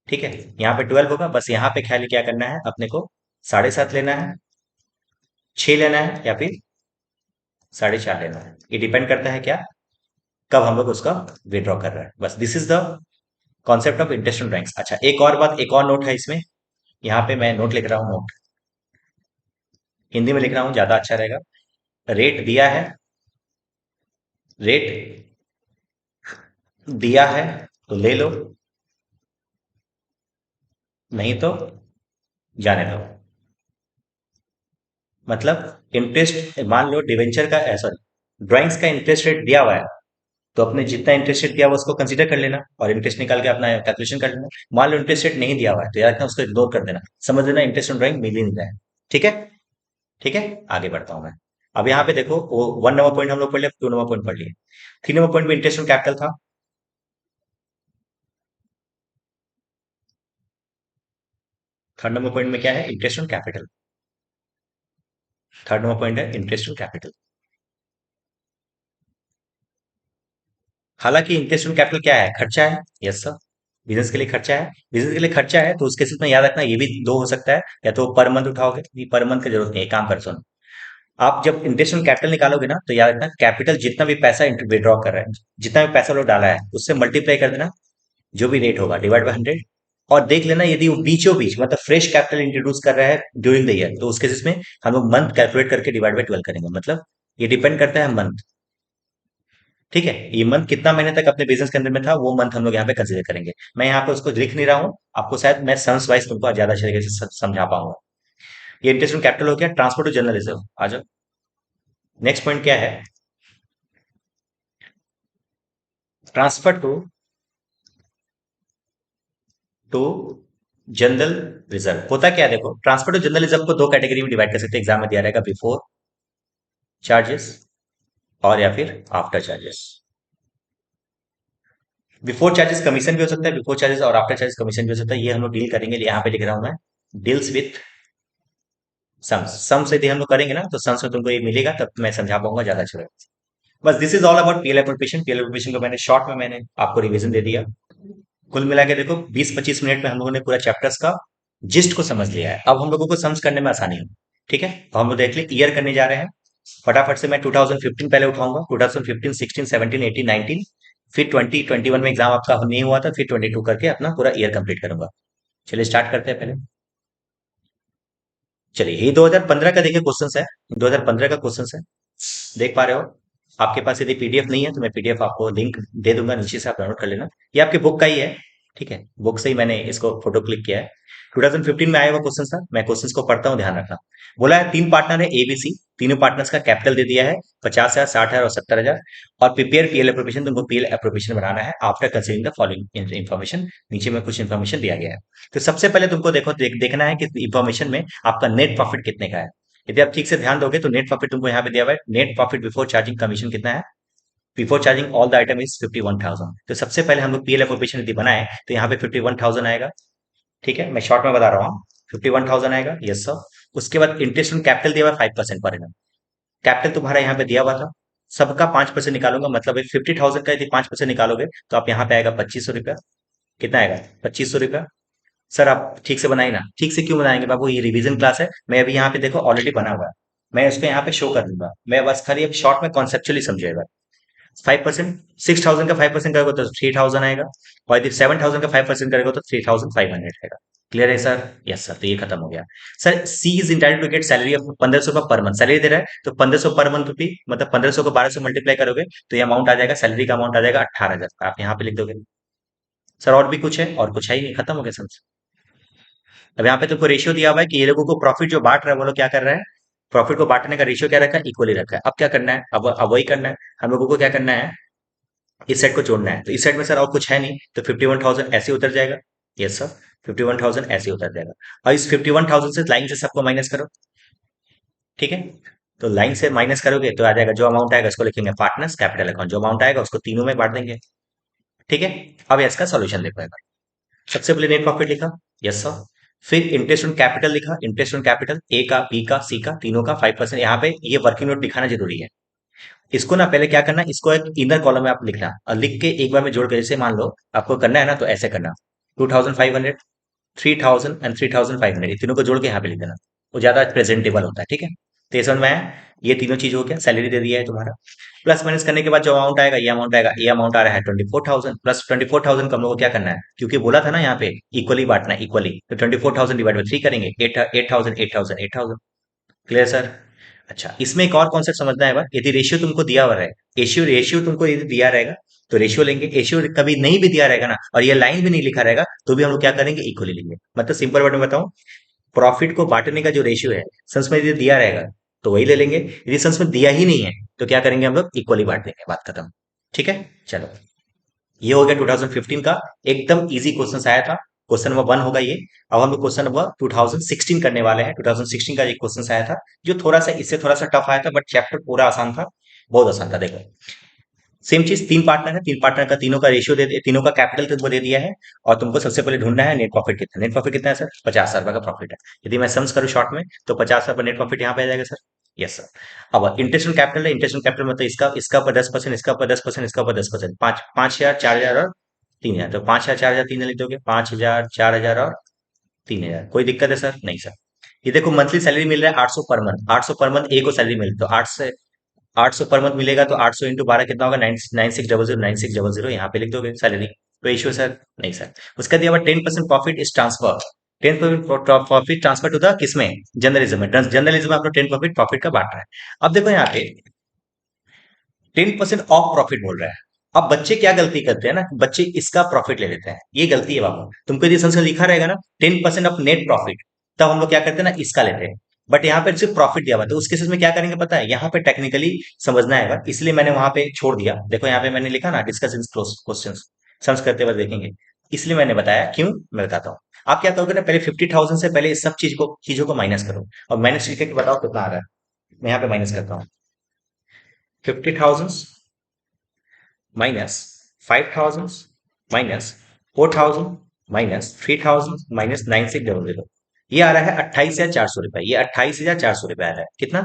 ठीक है। यहाँ पे 12 होगा, बस यहाँ पे ख्याल क्या करना है अपने को, 7.5 लेना है, 6 लेना है, या फिर 4.5 लेना है, ये डिपेंड करता है क्या, कब हम लोग उसका विड्रॉ कर रहे हैं, बस this is the concept of interest on banks. अच्छा एक और बात, एक और नोट है इसमें, यहाँ पे मैं नोट लिख रहा हूँ, नोट हिंदी में लिख रहा हूँ, ज्यादा अच्छा रहेगा। रेट दिया है, रेट दिया है तो ले लो, नहीं तो जाने दो। मतलब इंटरेस्ट, मान लो डिवेंचर का, सॉरी ड्राइंग्स का इंटरेस्ट रेट दिया हुआ है, तो अपने जितना इंटरेस्ट रेट दिया हुआ उसको कंसीडर कर लेना, और इंटरेस्ट निकाल के अपना कैलकुलेशन कर लेना। मान लो इंटरेस्ट रेट नहीं दिया हुआ है तो यार उसको इग्नोर कर देना, समझ लेना इंटरेस्ट ऑन ड्राइंग मिल ही नहीं रहा है, ठीक है। ठीक है, आगे बढ़ता हूं मैं। अब यहाँ पे देखो, वो 1 नंबर पॉइंट हम लोग पढ़ लिया, 2 नंबर पॉइंट पढ़ लिए, 3 नंबर पॉइंट में इंटरेस्ट ऑन कैपिटल था। थर्ड नंबर पॉइंट में क्या है, interest on capital. Third number point है इंटरेस्ट ऑन कैपिटल। हालांकि इंटरेस्ट ऑन कैपिटल क्या है, खर्चा है, यस सर, बिजनेस के लिए खर्चा है, बिजनेस के लिए खर्चा है, तो उसके केस में याद रखना ये भी दो हो सकता है, या तो पर मंथ उठाओगे, ये पर मंथ की जरूरत नहीं है, एक काम कर सुनो, आप जब इंटरेस्ट ऑन कैपिटल निकालोगे ना तो याद रखना कैपिटल जितना भी पैसा विड्रॉ कर रहा है, जितना भी पैसा लोग डाला है उससे मल्टीप्लाई कर देना, जो भी रेट होगा डिवाइड बाय 100, और देख लेना यदि वो बीचों बीच मतलब फ्रेश कैपिटल इंट्रोड्यूस कर रहा है ड्यूरिंग द ईयर, तो उसके केस में हम लोग मंथ कैलकुलेट करके डिवाइड बाय 12 करेंगे, मतलब ये डिपेंड करता है मंथ, ठीक है, ये मंथ कितना महीने तक अपने बिजनेस के अंदर में था वो मंथ हम लोग यहाँ पे कंसिडर करेंगे। मैं यहाँ पे उसको लिख नहीं रहा हूँ, आपको शायद मैं सन्स वाइज तुमको ज्यादा अच्छे तरीके से समझा पाऊंगा। ये इंटरेस्ट ऑन कैपिटल हो गया, ट्रांसपोर्ट टू जनरल रिजर्व आ जाओ। नेक्स्ट पॉइंट क्या है, ट्रांसफर टू जनरल रिजर्व होता क्या है? देखो, ट्रांसफर टू जनरल रिजर्व को दो कैटेगरी में डिवाइड कर सकते हैं, एग्जाम में दिया रहेगा, बिफोर चार्जेस और या फिर after charges. Before charges commission भी हो सकता है, बिफोर चार्जेस और आफ्टर चार्जेस कमीशन भी हो सकता है। ये हम लोग डील करेंगे, यहाँ पे लिख रहा हूं मैं, डील्स विथ सम्स। सम से यदि हम लोग करेंगे ना तो सम्स में तुमको ये मिलेगा, तब मैं समझा पाऊंगा ज्यादा अच्छा रहेगा। बस this is all about PL appropriation. PL appropriation को मैंने शॉर्ट में मैंने आपको रिवीजन दे दिया। कुल मिला के देखो 20-25 मिनट में हम लोगों ने पूरा चैप्टर्स का जिस्ट को समझ लिया है। अब हम लोगों को सम्स करने में आसानी हो, ठीक है? तो हम लोग देख ले ईयर करने जा रहे हैं। फटाफट से मैं 2015 पहले उठाऊंगा, 2015, 16, 17, 18, 19, फिर 2021 में एग्जाम आपका नहीं हुआ था, फिर 22 करके अपना पूरा ईयर कंप्लीट करूंगा। चलिए स्टार्ट करते हैं पहले। चलिए, ये 2015 का देखिए क्वेश्चन है, 2015 का क्वेश्चन है, देख पा रहे हो? आपके पास यदि पीडीएफ नहीं है तो मैं पीडीएफ आपको लिंक दे दूंगा, नीचे से आप डाउनलोड कर लेना। ये आपके बुक का ही है, ठीक है? बुक से ही मैंने इसको फोटो क्लिक किया है। 2015 में आया हुआ क्वेश्चन था, मैं क्वेश्चन को पढ़ता हूँ, ध्यान रखना। बोला है तीन पार्टनर है एबीसी, तीनों पार्टनर्स का कैपिटल दे दिया है 50,000, 60,000 और 70,000, और प्रिपेयर पीएल एप्रोप्रिएशन, तुमको पीएल एप्रोप्रिएशन बनाना है after considering the following information. नीचे में कुछ इन्फॉर्मेशन दिया गया है। तो सबसे पहले तुमको देखो देखना है कि इन्फॉर्मेशन में आपका नेट प्रॉफिट कितने का है। यदि आप ठीक से ध्यान दोगे तो नेट प्रॉफिट तुमको यहाँ पे दिया हुआ है, net profit before charging commission कितना है? Before charging all the item is 51,000। तो सबसे पहले हम लोग पीएल एप्रोप्रिएशन यदि बनाए तो यहाँ पे 51,000 आएगा, ठीक है? मैं शॉर्ट में बता रहा हूँ, 51,000 आएगा, यस सर। उसके बाद इंटरेस्ट ऑन कैपिटल दिया हुआ है 5% पर एनम। कैपिटल तुम्हारा यहाँ पे दिया हुआ था, सबका 5% निकालूंगा, मतलब 50,000 का यदि 5% निकालोगे तो आप यहाँ पे आएगा 2500 रुपया। कितना आएगा? 2500 रुपया। सर आप ठीक से बनाए ना? ठीक से क्यों बनाएंगे बाबू, ये रिवीजन क्लास है। मैं अभी यहाँ पे देखो ऑलरेडी बना हुआ है, मैं उसको यहाँ पे शो कर दूंगा, मैं बस खाली अब शॉर्ट में कॉन्सेप्चुअली समझेगा। 5%, 6,000 का 5% करोगे तो 3,000 आएगा, और यदि 7,000 का 5% करोगे तो 3,500 आएगा। क्लियर है सर? Yes sir. तो ये खत्म हो गया। Sir she is entitled to get salary of 1,500 per month, salary दे रहा है तो 1,500 पर मंथ भी, मतलब 1,500 को 12 से मल्टीप्लाई करोगे तो ये अमाउंट आ जाएगा, सैलरी का अमाउंट आ जाएगा 18,000। आप यहाँ पे लिख दोगे। सर और भी कुछ है? और कुछ है ही नहीं, खत्म हो गया सर। अब यहाँ पे तुमको रेशियो दिया हुआ है कि ये लोगों को प्रॉफिट जो बांट रहा है वो लोग क्या कर रहे हैं, प्रॉफिट को बांटने का रेशियो क्या रखा है? इक्वली रखा है। अब क्या करना है? अब वही करना है, हम लोगों को क्या करना है, इस साइड को जोड़ना है। तो इस साइड में सर और कुछ है नहीं, तो 51,000 ऐसे उतर जाएगा। यस सर, 51,000 ऐसे उतर जाएगा। और इस 51,000 से लाइन से सबको माइनस करो, ठीक है? तो लाइन से माइनस करोगे तो आ जाएगा, जो अमाउंट आएगा उसको लिखेंगे पार्टनर्स कैपिटल अकाउंट, जो अमाउंट आएगा उसको तीनों में बांट देंगे, ठीक है? अब इसका सॉल्यूशन देखो एक बार। सबसे पहले नेट प्रॉफिट लिखा, यस सर। फिर इंटरेस्ट ऑन कैपिटल लिखा, इंटरेस्ट ऑन कैपिटल ए का, बी का, सी का, तीनों का 5%। यहाँ पे ये वर्किंग नोट दिखाना जरूरी है। इसको ना पहले क्या करना, इसको एक इनर कॉलम में आप लिखना, और लिख के एक बार में जोड़ के, जैसे मान लो आपको करना है ना तो ऐसे करना, 2,500, 3,000 एंड 3,500, ये तीनों को जोड़ के यहाँ पे लिख देना, वो ज्यादा प्रेजेंटेबल होता है, ठीक है? तो ये समझ में आया? ये तीनों चीज हो गया, सैलरी दे दिया है तुम्हारा। प्लस माइनस करने के बाद जो अमाउंट आएगा, ये अमाउंट आएगा, ये अमाउंट आ रहा है 24,000। प्लस 24,000 का हम लोग को क्या करना है, क्योंकि बोला था ना यहाँ पे इक्वली बांटना है, इक्वली, तो 24,000 डिवाइड बाई 3 करेंगे, 8,000, 8,000, 8,000। Clear sir? अच्छा, इसमें एक और कॉन्सेप्ट समझना है। बात यदि रेशियो तुमको दिया हुआ है, रेशियो रेशियो तुमको यदि दिया रहेगा तो रेशियो लेंगे, रेशियो कभी नहीं भी दिया रहेगा ना और ये लाइन भी नहीं लिखा रहेगा तो भी हम लोग क्या करेंगे, इक्वली लेंगे। मतलब सिंपल वर्ड में बताऊं, प्रॉफिट को बांटने का जो रेशियो है संस में यदि दिया रहेगा तो वही ले लेंगे, यदि संस में दिया ही नहीं है तो क्या करेंगे, हम लोग इक्वली बांट देंगे, बात खत्म। ठीक है, चलो, ये हो गया 2015 का, एकदम इजी क्वेश्चन आया था। क्वेश्चन नंबर 1 होगा ये। अब हम लोग क्वेश्चन नंबर 2016 करने वाले हैं। 2016 का एक क्वेश्चन आया था जो थोड़ा सा इससे थोड़ा सा टफ आया था, बट चैप्टर पूरा आसान था, बहुत आसान था। देखो, सेम चीज, तीन पार्टनर है, तीन पार्टनर का तीनों का रेशियो तीनों का कैपिटल तुमको दे दिया है, और तुमको सबसे पहले ढूंढना है नेट प्रॉफिट कितना। नेट प्रॉफिट कितना है सर? 50,000 का प्रॉफिट है। यदि मैं सम्स करूँ शॉर्ट में तो 50,000 नेट प्रॉफिट यहाँ पे आ जाएगा सर। Yes sir. अब इंटरेस्ट ऑन कैपिटल है, इंटरेस्ट ऑन कैपिटल मतलब इसका इसका पर 10%, इसका पर 10%, इसका पर 10%, 5,000, 4,000 और 3,000। तो 5,000, 4,000, 3,000 लिख दोगे, 5,000, 4,000 और 3,000। कोई दिक्कत है सर? नहीं सर। ये देखो मंथली सैलरी मिल रहा है 800 पर मंथ, 800 पर मंथ ए को सैलरी मिल, तो 800 पर मंथ मिलेगा, तो 800 इंटू 12 कितना होगा, 9600, 9600 यहाँ पे लिख दोगे सैलरी। तो इशू सर? नहीं सर। उसका दिया हुआ 10% profit is transfer, 10% profit transfer to the किसमें, जर्नलिज्म में। जर्नलिज्म में आपको 10% प्रॉफिट का बांट रहा है। अब देखो यहाँ पे 10% ऑफ प्रॉफिट बोल रहा है। अब बच्चे क्या गलती करते हैं ना, बच्चे इसका प्रॉफिट ले लेते हैं, ये गलती है बाबू। तुमको यदि संस्कृत लिखा रहेगा ना 10% ऑफ नेट प्रॉफिट, तब हम लोग क्या करते हैं ना, इसका लेते हैं। बट यहाँ पे सिर्फ प्रॉफिट दिया हुआ है। तो उस केसेस में क्या करेंगे पता है, यहाँ पे टेक्निकली समझना है, इसलिए मैंने वहां पे छोड़ दिया। देखो यहाँ पे मैंने लिखा ना, डिस्कस इन क्वेश्चन सम्स करते हुए देखेंगे, इसलिए मैंने बताया क्यों, मैं बताता हूँ। आप क्या करोगे ना, पहले 50,000 से पहले इस सब चीजों को माइनस करो, और माइनस करके बताओ कितना आ रहा है। मैं यहाँ पे माइनस करता हूँ, 50,000 माइनस 5,000 माइनस 4,000 माइनस 3,000 माइनस 9,600, ये आ रहा है 28,400 रुपए। ये 28,400 रुपए आ रहा है। कितना?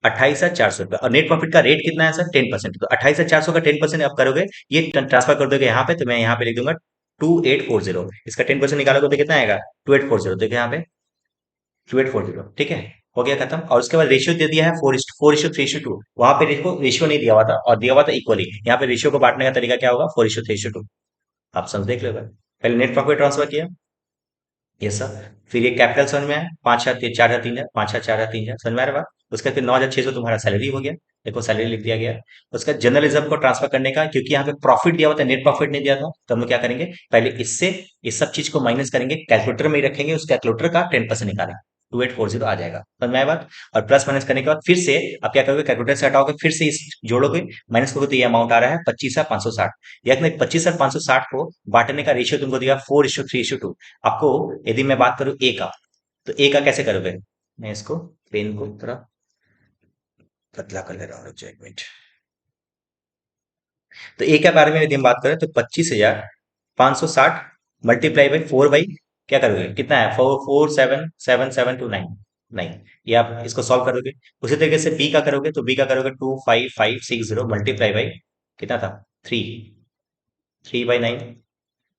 28,400 रुपए। और नेट प्रॉफिट का रेट कितना है सर? 10%। तो 28,400 का 10% आप करोगे, ये ट्रांसफर कर दोगे यहाँ पे, तो मैं यहाँ पे लिख दूंगा 2840। इसका 10% निकालोगे तो कितना आएगा? 2840। देखो यहाँ पे 2840, ठीक है, हो गया खत्म। और उसके बाद रेशियो दे दिया है 4:3:2। वहां पे देखो रेशियो नहीं दिया हुआ था, और दिया हुआ था इक्वली। यहाँ पे रेशियो को बांटने का तरीका क्या होगा? 4:3:2। आप समझ देख लो भाई। पहले नेट प्रॉफिट ट्रांसफर किया, ये सब, फिर ये कैपिटल समझ में आया, 5,403 5,403 समझ में आ रहा बात। उसके बाद फिर 9,600 तुम्हारा सैलरी हो गया। देखो सैलरी लिख दिया गया। उसका जनरल रिजर्व को ट्रांसफर करने का, क्योंकि यहाँ पे प्रॉफिट दिया हुआ था, नेट प्रॉफिट नहीं दिया था, तो हम लोग क्या करेंगे, पहले इससे इस सब चीज को माइनस करेंगे, कैलकुलेटर में ही रखेंगे, उस कैलकुलेटर का 10% निकालेंगे, 2840 आ जाएगा। समझ में आया बात। और प्लस माइनस करने के बाद फिर से आप क्या करोगे, कैलकुलेटर से हटाओगे, फिर से इस जोड़ोगे, माइनस करोगे, तो ये अमाउंट आ रहा है 25,560। यानी 25,560 को बांटने का रेशियो तुमको दिया 4:3:2। आपको यदि मैं बात करूं ए का, तो ए का कैसे करोगे? मैं इसको पेन को थोड़ा पतला कर ले रहा हूँ, रुक जाओ एक मिनट। तो ए के बारे में यदि हम बात करें, तो 25,560 मल्टीप्लाई बाई 4 बाई, क्या करोगे, कितना है, 4477729। ये आप इसको सॉल्व करोगे। उसी तरीके से बी का करोगे, तो बी का करोगे 25560 मल्टीप्लाई बाई, कितना था, 3 3/9।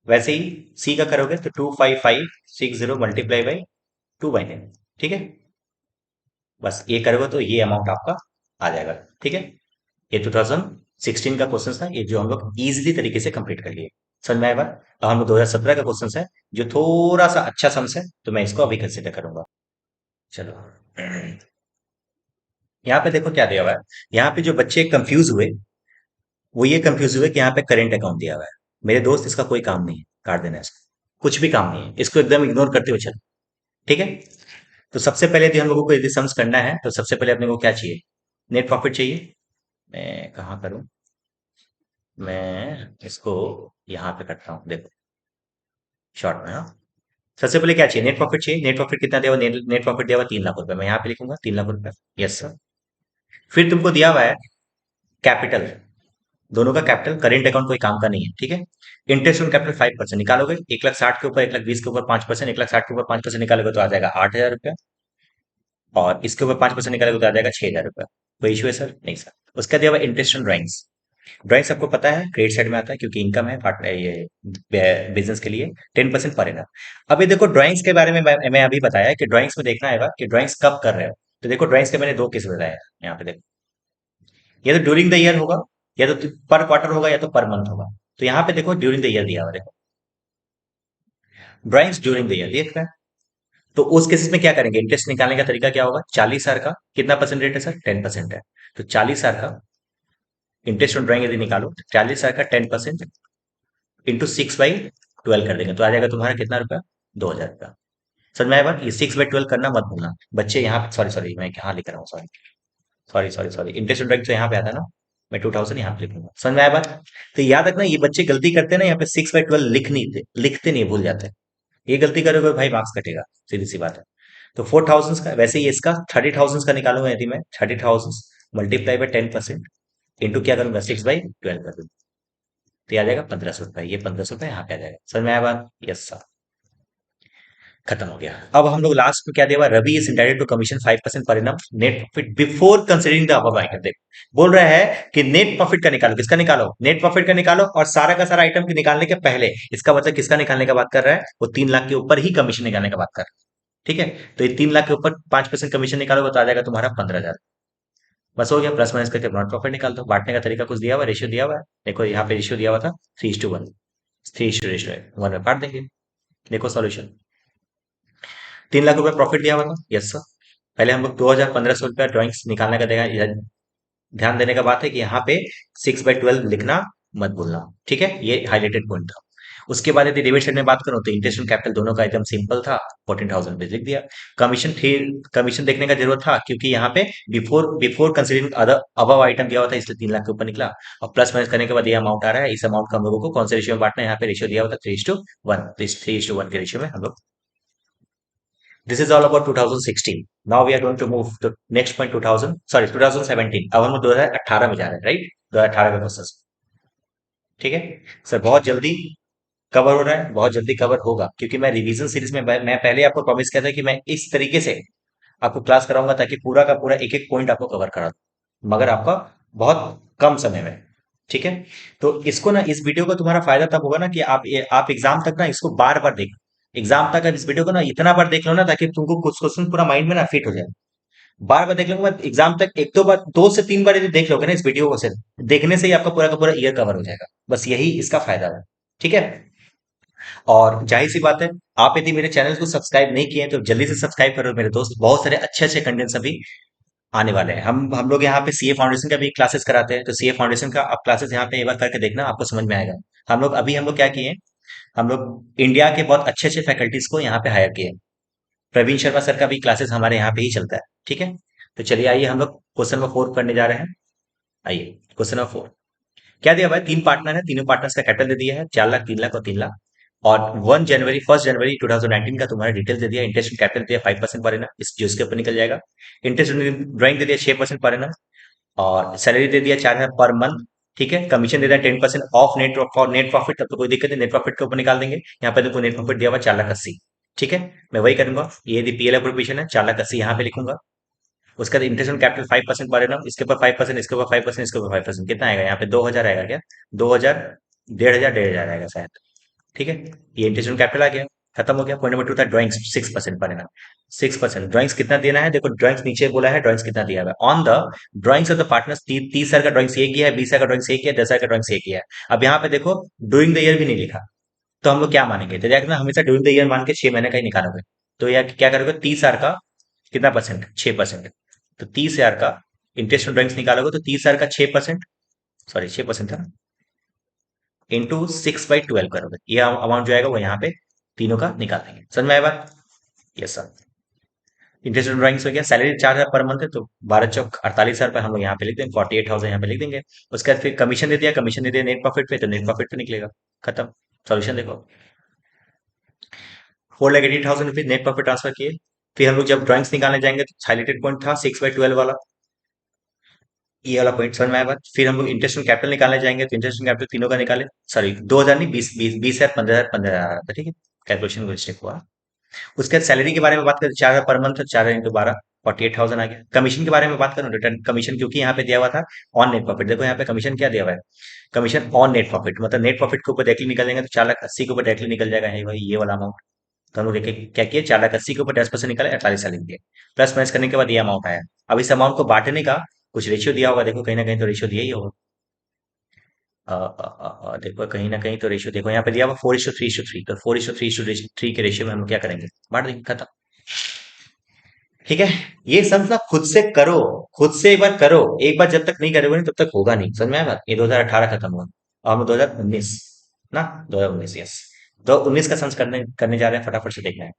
वैसे ही सी का करोगे, तो 25560 मल्टीप्लाई बाई 2/9। ठीक है, बस ये करोगे तो ये अमाउंट आपका आ जाएगा। ठीक है, ये 2016 का क्वेश्चन था, ये जो हम लोग इजीली तरीके से कंप्लीट कर लिए। समझ में आया बात। अब हम लोग 2017 का क्वेश्चन है, जो थोड़ा सा अच्छा सम्स है, तो मैं इसको अभी कंसिडर करूंगा। चलो, यहाँ पे देखो क्या दिया हुआ है। यहाँ पे जो बच्चे कंफ्यूज हुए, वो ये कंफ्यूज हुए कि यहाँ पे करेंट अकाउंट दिया हुआ है। मेरे दोस्त, इसका कोई काम नहीं है, काट देना है इसको, कुछ भी काम नहीं है, इसको एकदम इग्नोर करते हुए चलो। ठीक है, तो सबसे पहले यदि हम लोगों को यदि सम्स करना है, तो सबसे पहले अपने को क्या चाहिए, नेट प्रॉफिट चाहिए। मैं कहाँ करूं, मैं इसको यहाँ पे करता हूँ, देखो शॉर्ट में। हाँ, सबसे पहले क्या चाहिए, नेट प्रॉफिट चाहिए। नेट प्रॉफिट कितना दिया हुआ, नेट प्रॉफिट दिया हुआ 3 लाख रुपए। मैं यहाँ पे लिखूंगा 3 लाख रुपए। Yes sir. फिर तुमको दिया हुआ है कैपिटल, दोनों का कैपिटल, करेंट अकाउंट कोई काम का नहीं है। ठीक है, इंटरेस्ट ऑन कैपिटल 5% निकालोगे, 1,60,000 के ऊपर 1,20,000 के ऊपर 5%, 1,60,000 के ऊपर 5% निकालोगे तो आ जाएगा 8,000 रुपया। और इसके ऊपर 5% निकालोगे तो आ जाएगा 6,000 रुपया। कोई इशू है सर? नहीं सर। उसका दिया हुआ इंटरेस्ट ऑन ड्राइंग्स। ड्राइंग्स आपको पता है क्रेडिट साइड में आता है, क्योंकि इनकम है, पार्ट ये बिजनेस के लिए 10% पर एनम। अब ये देखो ड्राइंग्स के बारे में मैं अभी बताया कि ड्राइंग्स में देखना है कि ड्राइंग्स कब कर रहे हो। तो देखो ड्राइंग्स के मैंने दो केस बताया यहाँ पे, देखो या तो ड्यूरिंग द ईयर होगा, या तो पर क्वार्टर होगा, या तो पर मंथ होगा। तो यहाँ पे देखो ड्यूरिंग द ईयर दिया हुआ है, देखो ड्राइंग्स ड्यूरिंग द ईयर देख रहे हैं। तो उस केसेस में क्या करेंगे, इंटरेस्ट निकालने का तरीका क्या होगा, 40,000 का कितना परसेंट रेट है सर, 10% है। तो 40,000 का इंटरेस्ट ऑन ड्राइंग यदि निकालो, तो 40,000 का 10% इंटू 6/12 कर देंगे, तो आ जाएगा तुम्हारा कितना रुपया, 2,000 रुपया। समझ में आया बात। ये 6/12 करना मत भूलना बच्चे। यहाँ पे सॉरी सॉरी, मैं यहाँ लिख रहा हूँ, sorry sorry sorry sorry, interest on drawing तो यहाँ पे आता है ना, मैं 2,000 यहाँ पे लिखूंगा। समझ में आया बात। तो याद रखना, ये बच्चे गलती करते हैं ना, यहाँ पे 6/12 लिखते नहीं, भूल जाते हैं। ये गलती करोगे भाई, मार्क्स कटेगा, सीधी सी बात है। तो 4,000 का, वैसे ही इसका 30,000 का निकालूंगा यदि मैं, 30,000 मल्टीप्लाई बाई 10% इंटू क्या करूंगा, 6/12 कर दूंगा, तो ये आ जाएगा 1,500 रुपए। ये 1,500 रुपए यहाँ पे आ जाएगा। समझ में आया बात। यस सर, खत्म हो गया। अब हम लोग लास्ट में क्या दिया हुआ, Ravi is entitled to commission 5% per annum net profit before considering the above item. देखो बोल रहा है कि नेट प्रॉफिट का निकालो, किसका निकालो, नेट प्रॉफिट का निकालो, और सारा का सारा आइटम के निकालने के पहले। इसका मतलब किसका निकालने का बात कर रहा है, वो 3 लाख के ऊपर ही कमीशन निकालने का बात कर रहा है। ठीक है, तो ये 3 लाख के ऊपर 5% कमीशन निकालोगे तो आ जाएगा तुम्हारा 15,000। बस हो गया, प्लस माइनस करके नॉट प्रॉफिट निकाल दो। बांटने का तरीका कुछ दिया हुआ, रेशियो दिया हुआ है, देखो यहाँ पे रेशियो दिया हुआ था 3:1, 3:1 में बांट देंगे। देखो सॉल्यूशन, 3 लाख रुपए प्रॉफिट दिया हुआ था, यस सर। पहले हम लोग 2,000 1,500 रुपया ड्रॉइंग्स निकालने का देगा। ध्यान देने का बात है कि यहाँ पे 6/12 लिखना मत भूलना। ठीक है, ये हाईलाइटेड पॉइंट था। उसके बाद यदि डेबिट साइड में बात करूं तो इंटरेस्ट एंड कैपिटल दोनों का एकदम सिंपल था, 14,000 रुपीज लिख दिया। कमीशन थे, कमीशन देखने का जरूरत था क्योंकि यहाँ पे before before considering other above item दिया हुआ था, इसलिए 3 लाख के ऊपर निकला। और प्लस माइनस करने के बाद ये अमाउंट आ रहा है। इस अमाउंट को हम लोगों को कौन से रेशियो में बांटना है, यहाँ पे रेशियो दिया हुआ था 3:1, तो इस 3:1 के रेशियो में हम लोग। This is all about 2016. Now we are going to move to next point 2000, sorry 2017. अब हम 2018 में जा रहे हैं, राइट? 2018 का क्वेश्चन, ठीक है सर। बहुत जल्दी कवर हो रहा है, बहुत जल्दी कवर होगा, क्योंकि मैं रिवीजन सीरीज में मैं पहले आपको प्रॉमिस किया था कि मैं इस तरीके से आपको क्लास कराऊंगा ताकि पूरा का पूरा एक एक पॉइंट आपको कवर करा दूं, मगर आपका बहुत कम समय में, ठीक है। तो इसको ना, इस वीडियो का तुम्हारा फायदा तब होगा ना कि आप एग्जाम तक ना इसको बार बार देखो। एग्जाम तक आप इस वीडियो को ना इतना बार देख लो ना ताकि तुमको कुछ क्वेश्चन पूरा माइंड में ना फिट हो जाए। बार बार देख लो, बाद एग्जाम तक एक दो बार, 2 से 3 बार यदि देख लोगे ना इस वीडियो को, से देखने से ही आपका पूरा का पूरा ईयर कवर हो जाएगा। बस यही इसका फायदा है, ठीक है। और जाहिर सी बात है, आप यदि मेरे चैनल को सब्सक्राइब नहीं किए हैं तो जल्दी से सब्सक्राइब करो मेरे दोस्त। बहुत सारे अच्छे अच्छे कंटेंट्स अभी आने वाले हैं। हम लोग यहाँ पे सीए फाउंडेशन का भी क्लासेस कराते हैं, तो सीए फाउंडेशन का आप क्लासेस यहाँ पे एक बार करके देखना, आपको समझ में आएगा। हम लोग क्या किए हैं, हम लोग इंडिया के बहुत अच्छे अच्छे फैकल्टीज को यहाँ पे हायर किए हैं। प्रवीण शर्मा सर का भी क्लासेस हमारे यहाँ पे ही चलता है, ठीक है। तो चलिए आइए हम लोग क्वेश्चन नंबर 4 करने जा रहे हैं। आइए क्वेश्चन नंबर 4 क्या दिया भाई, 3 पार्टनर है, तीनों पार्टनर्स का कैपिटल दे दिया है 4 लाख, 3 लाख और 3 लाख। और 1 जनवरी 2019 का तुम्हारा डिटेल दे दिया। इंटरेस्ट कैपिटल दिया 5% पर एनम, इस जो इसके ऊपर निकल जाएगा। इंटरेस्ट ड्राइंग दे दिया 6% पर एनम। और सैलरी दे दिया 4,000 पर मंथ, ठीक है। कमीशन दे दिया 10% ऑफ नेट प्रॉफिट, तब तो कोई दिक्कत नहीं, नेट प्रॉफिट के ऊपर निकाल देंगे। यहाँ पे देखो नेट प्रॉफिट दिया हुआ 4,80,000, ठीक है। मैं वही करूंगा, ये यदि पीएल प्रोविजन है 4,80,000 यहाँ पे लिखूंगा। उसका interest on capital 5% per annum, इसके ऊपर 5%, इसके ऊपर 5%, इसके ऊपर 5%, कितना आएगा यहाँ पे 2,000 आएगा क्या, 2,000, 1,500 आएगा शायद, ठीक है। ये इंटरेस्ट ऑन कैपिटल आ गया, खत्म हो गया। पॉइंट नंबर 2 था ड्राइंग्स 6% पर एनम, 6%। ड्राइंग्स कितना देना है, देखो ड्राइंग्स नीचे बोला है, ड्राइंग्स कितना दिया हुआ है on the drawings of the partners. 30 साल का ड्राइंग्स एक किया है, 20 साल का ड्राइंग्स एक किया है, 10 साल का ड्राइंग्स एक किया है। अब यहाँ पे देखो ड्यूरिंग द ईयर भी नहीं लिखा, तो हम लोग क्या मानेंगे, तो देखना हमेशा ड्यूरिंग द ईयर मान के 6 महीने का ही निकालोगे। तो यार क्या करोगे, 30 हजार का कितना परसेंट, 6%। तो 30 हजार का इंटरेस्ट ऑन ड्राइंग्स निकालोगे तो 30 हजार का 6%, सॉरी 6% था, इंटू 6/12 करोगे, ये अमाउंट जो आएगा वो यहाँ पे तीनों का निकाल देंगे। समझ में आया बात? Yes sir. Interest on drawings हो गया। सैलरी 4,000 पर मंथ है, तो 12 चौक 48 हजार रुपए हम लोग यहाँ पे लिख देंगे, 48,000 यहाँ पे लिख देंगे। उसके बाद फिर कमीशन दे दिया, कमीशन दे दिया नेट प्रॉफिट पे, तो नेट प्रॉफिट पे निकलेगा, खत्म। सॉल्यूशन देखो, 4,80,000 रुपीज नेट प्रॉफिट ट्रांसफर किए। फिर हम लोग जब ड्राइंग्स निकालने जाएंगे तो हाईलाइटेड पॉइंट था 6/12 वाला, ये वाला पॉइंट समझ में आया बात। फिर हम लोग इंटरेस्ट ऑन कैपिटल निकालने जाएंगे, तो इंटरेस्ट ऑन कैपिटल तीनों का निकाले, सॉरी 2,000 नहीं, 20,000, 15,000, 15,000 आ रहा था, ठीक है। कैलकुलेशन मिस्टेक हुआ। उसके बाद सैलरी के बारे में बात करें, 4,000 पर मंथ, 4 इंटू 12, 48,000 आ गया। कमीशन के बारे में बात करूं, रिटर्न कमीशन क्योंकि यहाँ पे दिया हुआ था ऑन नेट प्रॉफिट, देखो यहाँ पे कमीशन क्या दिया हुआ है, कमीशन ऑन नेट प्रॉफिट, मतलब नेट प्रॉफिट के ऊपर डायरेक्टली निकल जाएंगे, तो 4,80,000 के ऊपर डायरेक्टली निकल जाएगा, है भाई ये वाला अमाउंट। तो हम लोग देखिए क्या किए, 4,80,000 के ऊपर 10% निकाले, 48 लिख दिए। प्लस माइनस करने के बाद ये अमाउंट आया। अब इस अमाउंट को बांटने का कुछ रेशियो दिया होगा, देखो कहीं ना कहीं तो रेशियो दिया ही होगा। देखो कहीं ना कहीं तो रेशियो देखो यहाँ पे दिया हुआ 4:3:3, तो 4:3:3 के रेशियो में हम क्या करेंगे, बांट देंगे, खत्म, ठीक है। ये सब ना खुद से करो, खुद से एक बार करो, एक बार जब तक नहीं करोगे नहीं तब तक होगा नहीं, समझ में आया बात। ये 2018 खत्म हुआ और हम 2019 ना, 2019, यस। 2019 का सम्स करने करने जा रहे हैं, फटाफट से देखना है।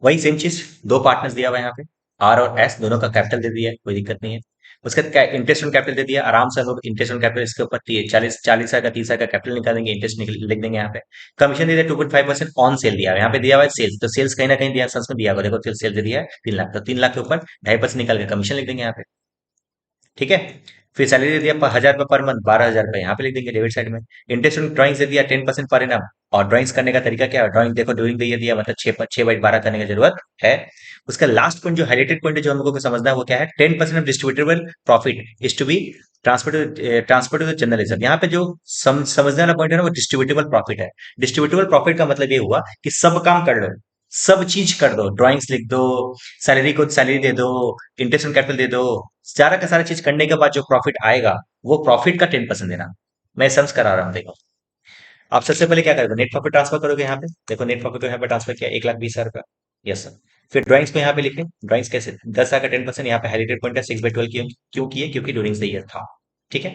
वही सेम चीज, दो पार्टनर्स दिया हुआ है यहाँ पे, आर और एस, दोनों का कैपिटल दे दिया है, कोई दिक्कत नहीं है। उसके बाद इंटरेस्ट ऑन कैपिटल दे दिया, आराम से हम लोग इंटरेस्ट ऑन कैपिटल इसके ऊपर 40 हजार का 30 हजार का कैपिटल निकालेंगे, इंटरेस्ट लिख देंगे यहाँ पे। कमीशन दे दिया 2.5% ऑन सेल दिया है, यहाँ पे दिया हुआ है सेल्स, तो सेल्स कहीं ना कहीं दिया संस में दिया हुआ, देखो सेल दे दिया है 3 लाख, तो 3 लाख के ऊपर 2.5% निकाल के कमीशन लिख देंगे यहाँ पे, ठीक है। फिर सैलरी दे दिया 1,000 रुपये पर मंथ, 12,000 रुपये यहाँ पे लिख देंगे डेबिट साइड में। इंटरेस्ट ऑन ड्राइंग्स दे दिया 10% पर एनम, और ड्राइंग्स करने का तरीका क्या है, ड्राइंग देखो ड्यूरिंग द ईयर दिया, मतलब 6/12 करने की जरूरत है। उसका लास्ट पॉइंट जो हाइलाइटेड पॉइंट है जो हम लोगों को समझना है वो क्या है, 10% of distributable profit is to be transfer to the general reserve. यहाँ पे जो समझने वाला पॉइंट है ना वो डिस्ट्रीब्यूटेबल प्रॉफिट है। डिस्ट्रीब्यूटेबल प्रॉफिट का मतलब ये हुआ कि सब काम कर लो, सब चीज कर दो, ड्राइंग्स लिख दो, सैलरी को सैलरी दे दो, इंटरेस्ट ऑन कैपिटल दे दो, सारा का सारा चीज करने के बाद जो प्रॉफिट आएगा वो प्रॉफिट का 10% देना। मैं सम्स करा रहा हूँ, देखो आप सबसे पहले क्या करोगे, नेट प्रॉफिट ट्रांसफर करोगे यहाँ पे, देखो नेट प्रॉफिट को यहाँ पे ट्रांसफर किया 1,20,000 का, यस सर। फिर ड्राइंग्स को यहाँ पे लिखे, ड्राइंग्स कैसे, 10,000 का 10%, यहाँ पे हाईलाइटेड पॉइंट है 6/12, क्यों क्यों किए, क्योंकि ड्यूरिंग द ईयर था, ठीक है।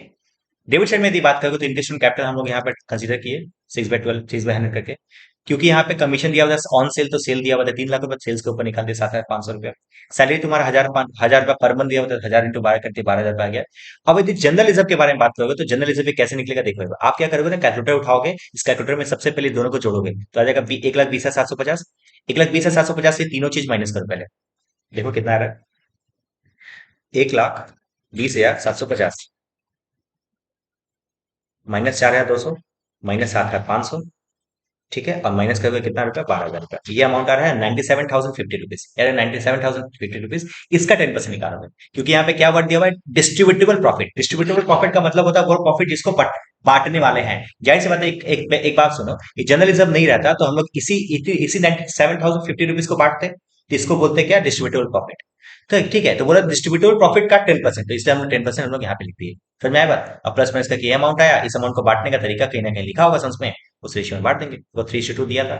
डेबिट साइड में यदि बात करोगे तो इंटरेस्ट ऑन कैपिटल हम लोग यहाँ पे कंसीडर किए 6/12, 6/100 करके। क्योंकि यहाँ पे कमीशन दिया हुआ था ऑन सेल, तो सेल दिया हुआ था 3 लाख रुपए, सेल्स के ऊपर निकाल दिया 7,500 रुपया। सैलरी तुम्हारा 1,000 रुपया पर मंथ दिया हुआ था, 1,000 × 12 करके 12,000 रुपया आ गया। अब यदि जनरल रिजर्व के बारे में बात करोगे तो जनरल रिजर्व में कैसे निकलेगा देखो, आप क्या करोगे ना, कैलकुलेटर उठाओगे, इस कैलकुलेटर में सबसे पहले दोनों को जोड़ोगे तो आ जाएगा 1,20,750। 1,20,750 से तीनों चीज माइनस करो पहले, देखो कितना आ रहा है। 1,20,750 माइनस 4,200 माइनस 7,500, ठीक है, और माइनस करोगे कितना रुपया, 12,000 रुपया। ये अमाउंट आ रहा है 97,050 रुपीज, यार 97,050 रुपीज। इसका 10% निकालोगे, क्योंकि यहाँ पे क्या वर्ड दिया हुआ है, डिस्ट्रीब्यूटेबल प्रॉफिट। डिस्ट्रीब्यूटेबल प्रॉफिट का मतलब होता है वो प्रॉफिट जिसको बांटने वाले हैं। जाहिर सी बात है, एक बात सुनो, ये जर्नलिज्म नहीं रहता तो हम लोग इसी 97,050 रुपीज को बांटते, तो इसको बोलते हैं क्या, डिस्ट्रीब्यूटेबल प्रॉफिट। तो ठीक है, तो बोला डिस्ट्रीब्यूटेबल प्रॉफिट का 10%, तो इसलिए हम लोग 10% हम लोग यहाँ पे लिख दिए। फिर मैं बात, अब प्लस माइनस का ये अमाउंट आया, इस अमाउंट को बांटने का तरीका कहीं ना कहीं लिखा होगा समझ में, उस रेशियो में बांट देंगे। वो 3:2 दिया था,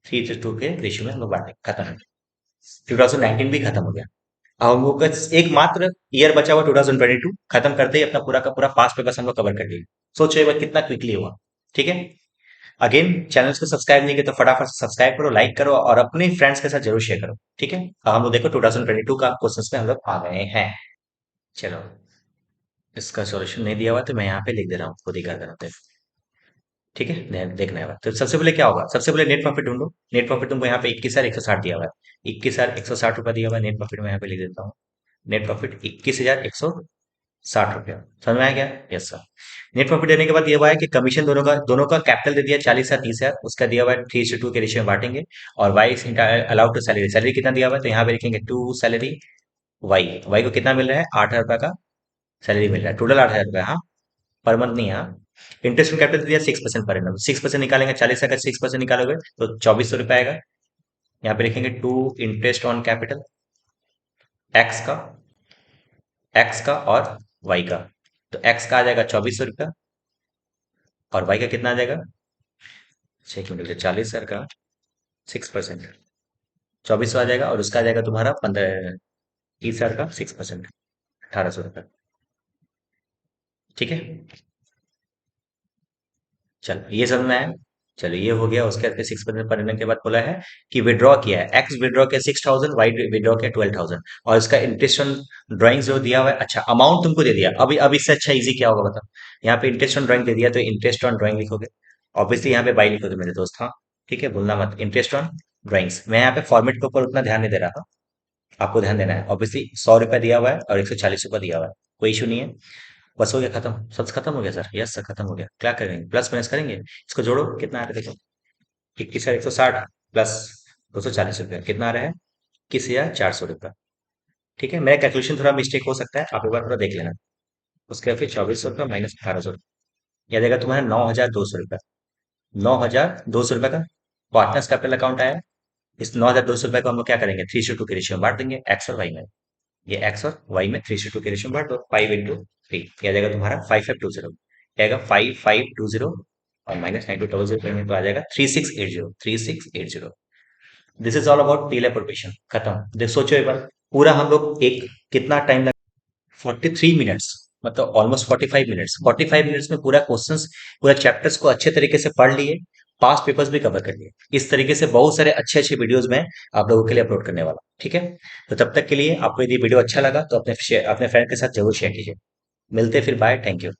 3:2 के रेशियो में हम लोग बांटेंगे, खत्म हो गया। 2019 भी खत्म हो गया। अब हम लोग का एक मात्र ईयर बचा हुआ 2022, खत्म करते ही अपना पूरा का पूरा पास्ट पेपर्स हम लोग कवर कर लिए। सोचो एक बार कितना क्विकली हुआ। ठीक है, अगेन चैनल को सब्सक्राइब नहीं किया तो फटाफट सब्सक्राइब करो, लाइक करो और अपने फ्रेंड्स के साथ जरूर शेयर करो। ठीक है, अब हम लोग देखो 2022 का क्वेश्चन में हम लोग आ गए हैं। चलो, इसका सॉल्यूशन नहीं दिया हुआ तो मैं यहाँ पे लिख दे रहा हूँ, खुद ही कर देना। ठीक है, देखना है। तो सबसे पहले क्या होगा, सबसे पहले नेट प्रॉफिट ढूंढो। नेट प्रॉफिट तुमको यहाँ पे 21,160 दिया हुआ है, 21,160 रुपया दिया हुआ है नेट प्रॉफिट, में यहाँ पे लिख देता हूँ। नेट प्रॉफिट 21,160 रुपया, समझ में आ गया, यस सर। नेट प्रॉफिट देने के बाद दिया हुआ है कि कमीशन दोनों का कैपिटल दे दिया 40,000 30,000, उसका दिया हुआ है 3:2 के रेशियो में बांटेंगे। और Y allowed to salary, salary कितना दिया हुआ है तो यहाँ पे लिखेंगे टू सैलरी वाई, वाई को कितना मिल रहा है, 8,000 रुपया का सैलरी मिल रहा है, टोटल 8,000 रुपया, हाँ, पर मंथ नहीं, हाँ। इंटरेस्ट ऑन कैपिटल दिया 6% पर एनम, 6% निकालेंगे, 40,000 का 6% निकालोगे तो 2,400 रुपया आएगा। यहाँ पे लिखेंगे two interest on capital, X का, एक्स का और वाई का। तो एक्स का आ जाएगा 2,400 रुपया और वाई का कितना आ जाएगा, 6 मिनट, 40,000 का 6%, 2,400 आ जाएगा, और उसका आ जाएगा तुम्हारा 30,000 का 6%, 1,800 रुपया। ठीक है, चलो ये समझ में आया। चलो ये हो गया, उसके बाद 6% पर एनम के बाद बोला है कि विड्रॉ किया है, एक्स विड्रॉ किया 6,000, वाई विड्रॉ किया 12,000, और इसका इंटरेस्ट ऑन ड्राइंग जो दिया हुआ है, अच्छा अमाउंट तुमको दे दिया। अब इससे अच्छा इजी क्या होगा बताओ, यहाँ पे इंटरेस्ट ऑन ड्राइंग दे दिया तो इंटरेस्ट ऑन ड्राइंग लिखोगे, ऑब्वियसली यहाँ पे बाई लिखोगे मेरे दोस्त, हाँ। ठीक है, भूलना मत, इंटरेस्ट ऑन ड्राइंग्स। मैं यहाँ पे फॉर्मेट के ऊपर उतना ध्यान नहीं दे रहा था, आपको ध्यान देना है। ऑब्वियसली 100 रुपया दिया हुआ है और 140 रुपया दिया हुआ है, कोई इशू नहीं है। बस हो गया, खत्म, सब खत्म हो गया सर, यस सर खत्म हो गया। क्या करेंगे, प्लस माइनस करेंगे, इसको जोड़ो कितना आ रहा है देखो, 21,160 प्लस 240 रुपया, कितना आ रहा है, 21,400 रुपया। ठीक है, मेरा कैलकुलेशन थोड़ा मिस्टेक हो सकता है, आप एक बार थोड़ा देख लेना। उसके बाद फिर 2,400 रुपया माइनस 1,800, यह देगा तुम्हारा 9,200 रुपया। 9,200 रुपया का पार्टनर्स कैपिटल अकाउंट आया। इस 9,200 रुपया को हम लोग क्या करेंगे, 3:2 के रेशियो में बांट देंगे, एक्स और वाई में। ये एक्स और वाई में 3:2 के रेशियो में बांट दो, 5 × 3, यह जाएगा तुम्हारा 5,520, आएगा 5,520 और माइनस 9,200 करेंगे तो आ जाएगा 3,680, 3,680। This is all about till appropriation, खत्म। देख सोचो एक बार, पूरा हम लोग एक कितना टाइम लगा, 43 मिनट्स, मतलब ऑलमोस्ट 45 मिनट्स। 45 मिनट्स में पूरा क्वेश्चंस, पूरा चैप्टर्स को अच्छे तरीके से पढ़ लिए, पास पेपर्स भी कवर कर लिए। इस तरीके से बहुत सारे अच्छे अच्छे वीडियोस में आप लोगों के लिए अपलोड करने वाला, ठीक है। तो तब तक के लिए आपको यदि वीडियो अच्छा लगा तो अपने फ्रेंड के साथ जरूर शेयर कीजिए। मिलते हैं फिर, बाय, थैंक यू।